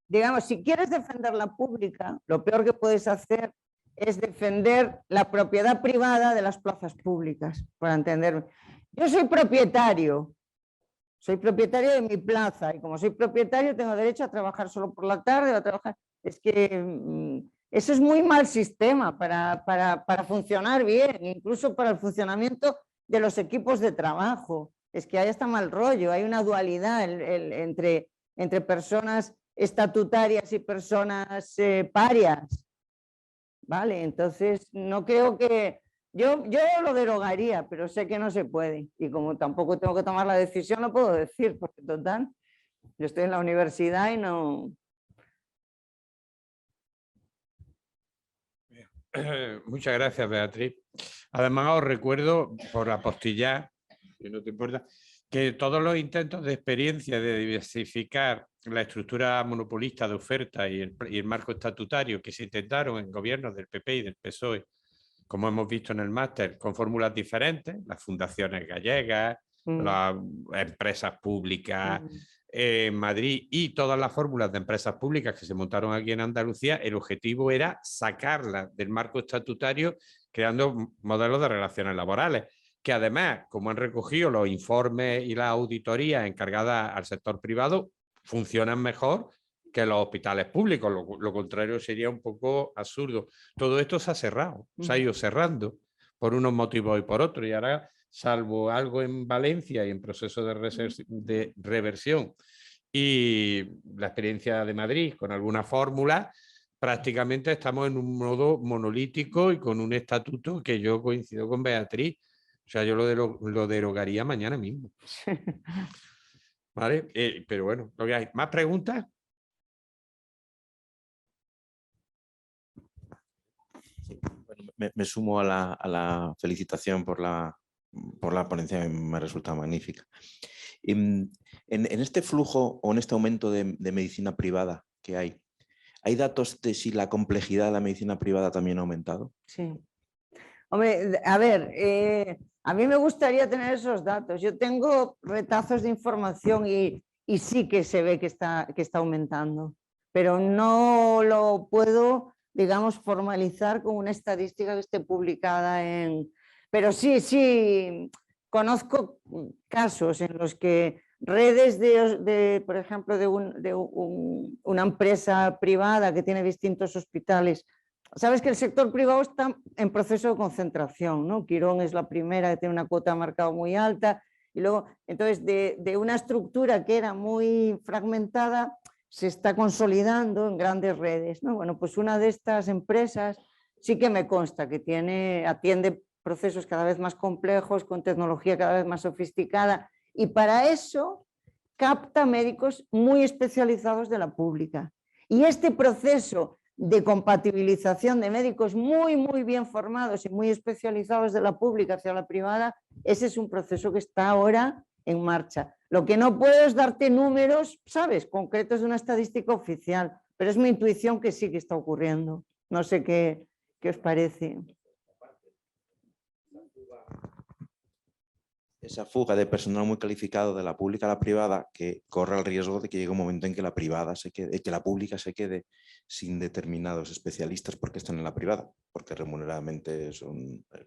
digamos, si quieres defender la pública, lo peor que puedes hacer es defender la propiedad privada de las plazas públicas, para entenderme. Yo soy propietario de mi plaza y como soy propietario tengo derecho a trabajar solo por la tarde o a trabajar. Es que eso es muy mal sistema para funcionar bien, incluso para el funcionamiento de los equipos de trabajo. Es que ahí está mal rollo, hay una dualidad entre personas estatutarias y personas parias. Vale, entonces no creo que... Yo lo derogaría, pero sé que no se puede. Y como tampoco tengo que tomar la decisión, no puedo decir, porque total, yo estoy en la universidad y no...
Muchas gracias, Beatriz. Además, os recuerdo, por apostillar, si no te importa, que todos los intentos de experiencia de diversificar la estructura monopolista de oferta y el marco estatutario que se intentaron en gobiernos del PP y del PSOE, como hemos visto en el máster, con fórmulas diferentes, las fundaciones gallegas, las empresas públicas en Madrid y todas las fórmulas de empresas públicas que se montaron aquí en Andalucía, el objetivo era sacarlas del marco estatutario creando modelos de relaciones laborales, que además, como han recogido los informes y las auditorías encargadas al sector privado, funcionan mejor que los hospitales públicos, lo contrario sería un poco absurdo. Todo esto se ha cerrado, se ha ido cerrando por unos motivos y por otros, y ahora, salvo algo en Valencia y en proceso de reversión y la experiencia de Madrid con alguna fórmula, prácticamente estamos en un modo monolítico y con un estatuto que yo coincido con Beatriz. O sea, yo lo derogaría mañana mismo. ¿Vale? Pero bueno, lo que hay. ¿Más preguntas?
Me sumo a la felicitación por la ponencia, me resulta magnífica. En este flujo o en este aumento de medicina privada que ¿hay datos de si la complejidad de la medicina privada también ha aumentado?
Sí. Hombre, a ver, a mí me gustaría tener esos datos. Yo tengo retazos de información y sí que se ve que está aumentando, pero no lo puedo, digamos, formalizar con una estadística que esté publicada en... Pero sí, conozco casos en los que redes por ejemplo, de una empresa privada que tiene distintos hospitales. Sabes que el sector privado está en proceso de concentración, ¿no? Quirón es la primera que tiene una cuota de mercado muy alta y luego, entonces, de una estructura que era muy fragmentada, se está consolidando en grandes redes, ¿no? Bueno, pues una de estas empresas sí que me consta que atiende procesos cada vez más complejos, con tecnología cada vez más sofisticada, y para eso capta médicos muy especializados de la pública. Y este proceso de compatibilización de médicos muy bien formados y muy especializados de la pública hacia la privada, ese es un proceso que está ahora en marcha. Lo que no puedo es darte números, ¿sabes?, concretos de una estadística oficial, pero es mi intuición que sí que está ocurriendo. No sé qué os parece.
Esa fuga de personal muy calificado de la pública a la privada, que corre el riesgo de que llegue un momento en que la privada se quede, que la pública se quede sin determinados especialistas porque están en la privada, porque remuneradamente es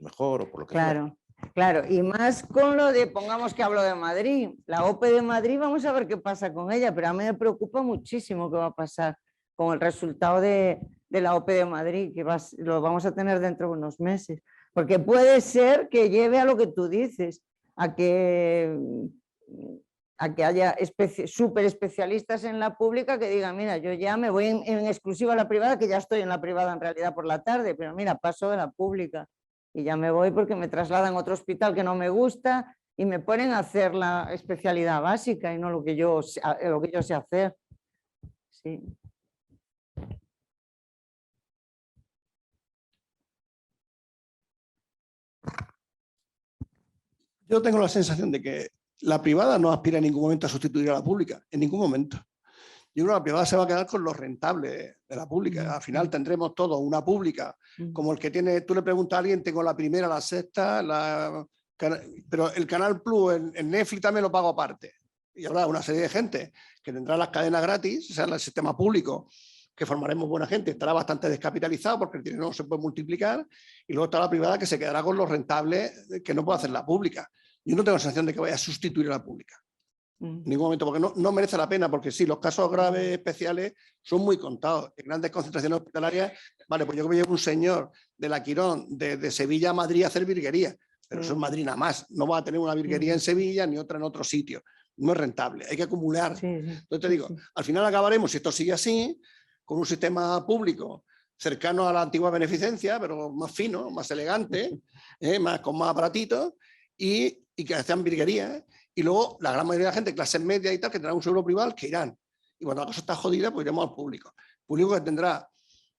mejor o por lo que sea.
Claro, y más con lo de, pongamos que hablo de Madrid, la OPE de Madrid, vamos a ver qué pasa con ella, pero a mí me preocupa muchísimo qué va a pasar con el resultado de la OPE de Madrid, que lo vamos a tener dentro de unos meses, porque puede ser que lleve a lo que tú dices, a que haya súper especialistas en la pública que digan, mira, yo ya me voy en exclusiva a la privada, que ya estoy en la privada en realidad por la tarde, pero mira, paso de la pública y ya me voy porque me trasladan a otro hospital que no me gusta y me ponen a hacer la especialidad básica y no lo que yo sé hacer. Sí.
Yo tengo la sensación de que la privada no aspira en ningún momento a sustituir a la pública, en ningún momento. Yo creo que la privada se va a quedar con lo rentable de la pública. Al final tendremos todo una pública, como el que tiene, tú le preguntas a alguien, tengo la primera, la sexta, pero el Canal Plus en Netflix también lo pago aparte. Y habrá una serie de gente que tendrá las cadenas gratis, o sea, el sistema público, que formaremos buena gente, estará bastante descapitalizado porque el dinero no se puede multiplicar, y luego está la privada que se quedará con lo rentable que no puede hacer la pública. Yo no tengo la sensación de que vaya a sustituir a la pública. En ningún momento, porque no merece la pena, porque sí, los casos graves especiales son muy contados. En grandes concentraciones hospitalarias, vale, pues yo me llevo un señor de la Quirón, de Sevilla a Madrid a hacer virguería, pero eso es Madrid nada más. No va a tener una virguería en Sevilla ni otra en otro sitio. No es rentable, hay que acumular. Entonces te digo, al final acabaremos, si esto sigue así, con un sistema público cercano a la antigua beneficencia, pero más fino, más elegante, con más aparatitos, y que hacen virguerías. Y luego la gran mayoría de la gente, clases medias y tal, que tendrá un seguro privado, que irán. Y cuando la cosa está jodida, pues iremos al público. El público que tendrá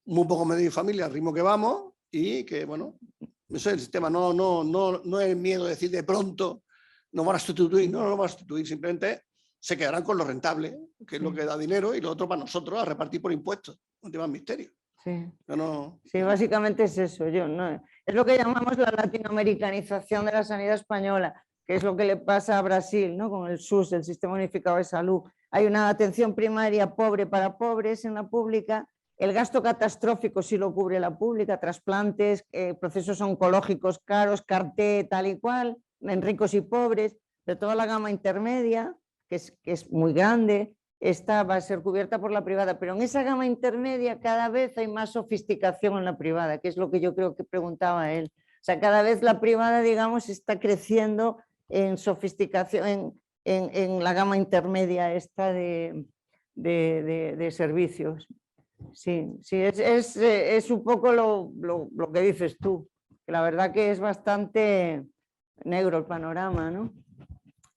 muy poco medio de familia al ritmo que vamos y que, bueno, eso es el sistema. No es el miedo de decir de pronto no van a sustituir, no van a sustituir, simplemente se quedarán con lo rentable, que es lo que da dinero, y lo otro para nosotros a repartir por impuestos. No tiene más misterio.
Sí, básicamente es eso. Es lo que llamamos la latinoamericanización de la sanidad española, que es lo que le pasa a Brasil, ¿no?, con el SUS, el Sistema Unificado de Salud. Hay una atención primaria pobre para pobres en la pública, el gasto catastrófico sí lo cubre la pública, trasplantes, procesos oncológicos caros, CAR-T, tal y cual, en ricos y pobres, de toda la gama intermedia, que es muy grande, esta va a ser cubierta por la privada, pero en esa gama intermedia cada vez hay más sofisticación en la privada, que es lo que yo creo que preguntaba él. O sea, cada vez la privada, digamos, está creciendo en sofisticación, en la gama intermedia esta de servicios. Sí, es un poco lo que dices tú, que la verdad que es bastante negro el panorama, ¿no?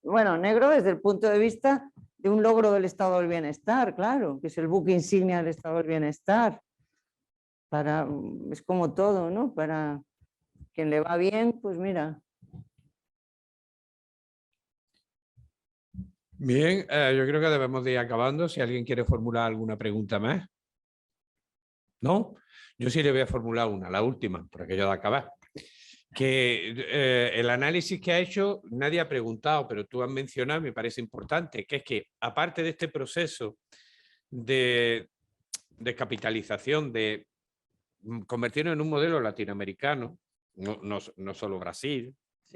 Bueno, negro desde el punto de vista de un logro del estado del bienestar, claro, que es el buque insignia del estado del bienestar. Es como todo, ¿no? Para quien le va bien, pues mira.
Bien, yo creo que debemos de ir acabando. Si alguien quiere formular alguna pregunta más. ¿No? Yo sí le voy a formular una, la última, por aquello de acabar. Que el análisis que ha hecho nadie ha preguntado, pero tú has mencionado, me parece importante, que es que aparte de este proceso de descapitalización, de convertirnos en un modelo latinoamericano, no solo Brasil,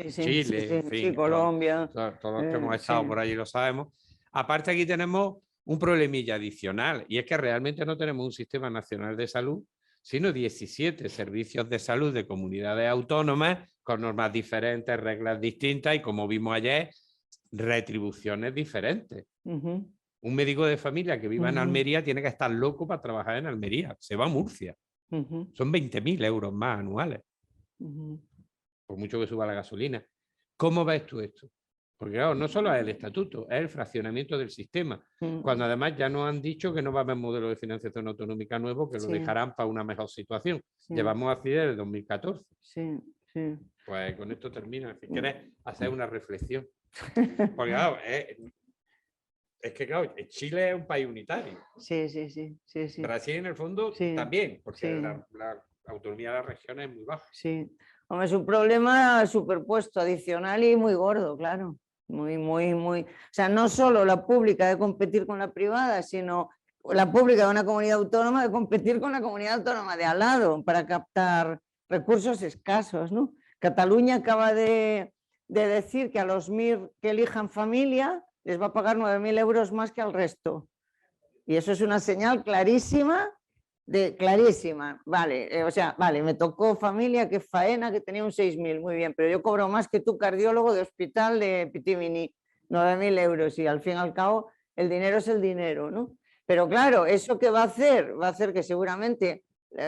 Chile, en fin,
Colombia,
todos los que hemos estado por allí lo sabemos. Aparte aquí tenemos un problemilla adicional, y es que realmente no tenemos un sistema nacional de salud, sino 17 servicios de salud de comunidades autónomas con normas diferentes, reglas distintas y, como vimos ayer, retribuciones diferentes. Un médico de familia que viva en Almería tiene que estar loco para trabajar en Almería. Se va a Murcia. Son 20.000 euros más anuales. Por mucho que suba la gasolina. ¿Cómo ves tú esto? Porque claro, no solo es el estatuto, es el fraccionamiento del sistema. Cuando además ya nos han dicho que no va a haber modelo de financiación autonómica nuevo, que lo
Sí.
dejarán para una mejor situación.
Sí.
Llevamos así desde el 2014.
Sí, sí.
Pues con esto termino. Si quieres hacer una reflexión. Porque claro, es que claro, Chile es un país unitario.
Sí, sí, sí, sí, sí.
Brasil en el fondo
Sí,
también, porque
sí.
la autonomía de las regiones es muy baja.
Sí. Hombre, es un problema superpuesto, adicional y muy gordo, claro. Muy, muy, muy. O sea, no solo la pública de competir con la privada, sino la pública de una comunidad autónoma de competir con la comunidad autónoma de al lado para captar recursos escasos, ¿no? Cataluña acaba de decir que a los MIR que elijan familia les va a pagar 9.000 euros más que al resto. Y eso es una señal clarísima. Clarísima, vale, o sea, vale, me tocó familia, que faena, que tenía un 6.000, muy bien, pero yo cobro más que tu cardiólogo de hospital de Pitimini, 9.000 euros, y al fin y al cabo el dinero es el dinero, ¿no? Pero claro, ¿eso qué va a hacer? Va a hacer que seguramente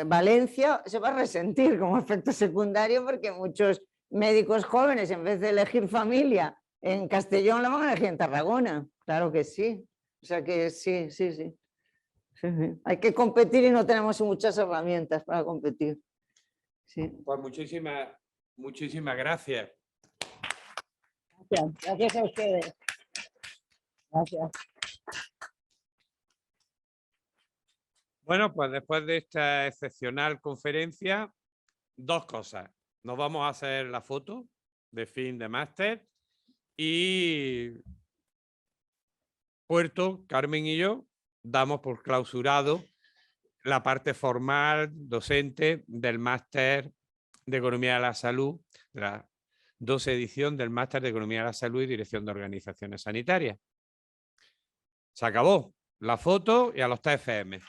Valencia se va a resentir como efecto secundario, porque muchos médicos jóvenes, en vez de elegir familia en Castellón, la van a elegir en Tarragona, claro que sí, o sea que sí, sí, sí. Hay que competir y no tenemos muchas herramientas para competir. Sí.
Pues muchísimas gracias.
Gracias a ustedes. Gracias.
Bueno, pues después de esta excepcional conferencia, dos cosas. Nos vamos a hacer la foto de fin de máster y Puerto, Carmen y yo, damos por clausurado la parte formal docente del máster de Economía de la Salud, de la 12 edición del máster de Economía de la Salud y Dirección de Organizaciones Sanitarias. Se acabó la foto y a los TFM.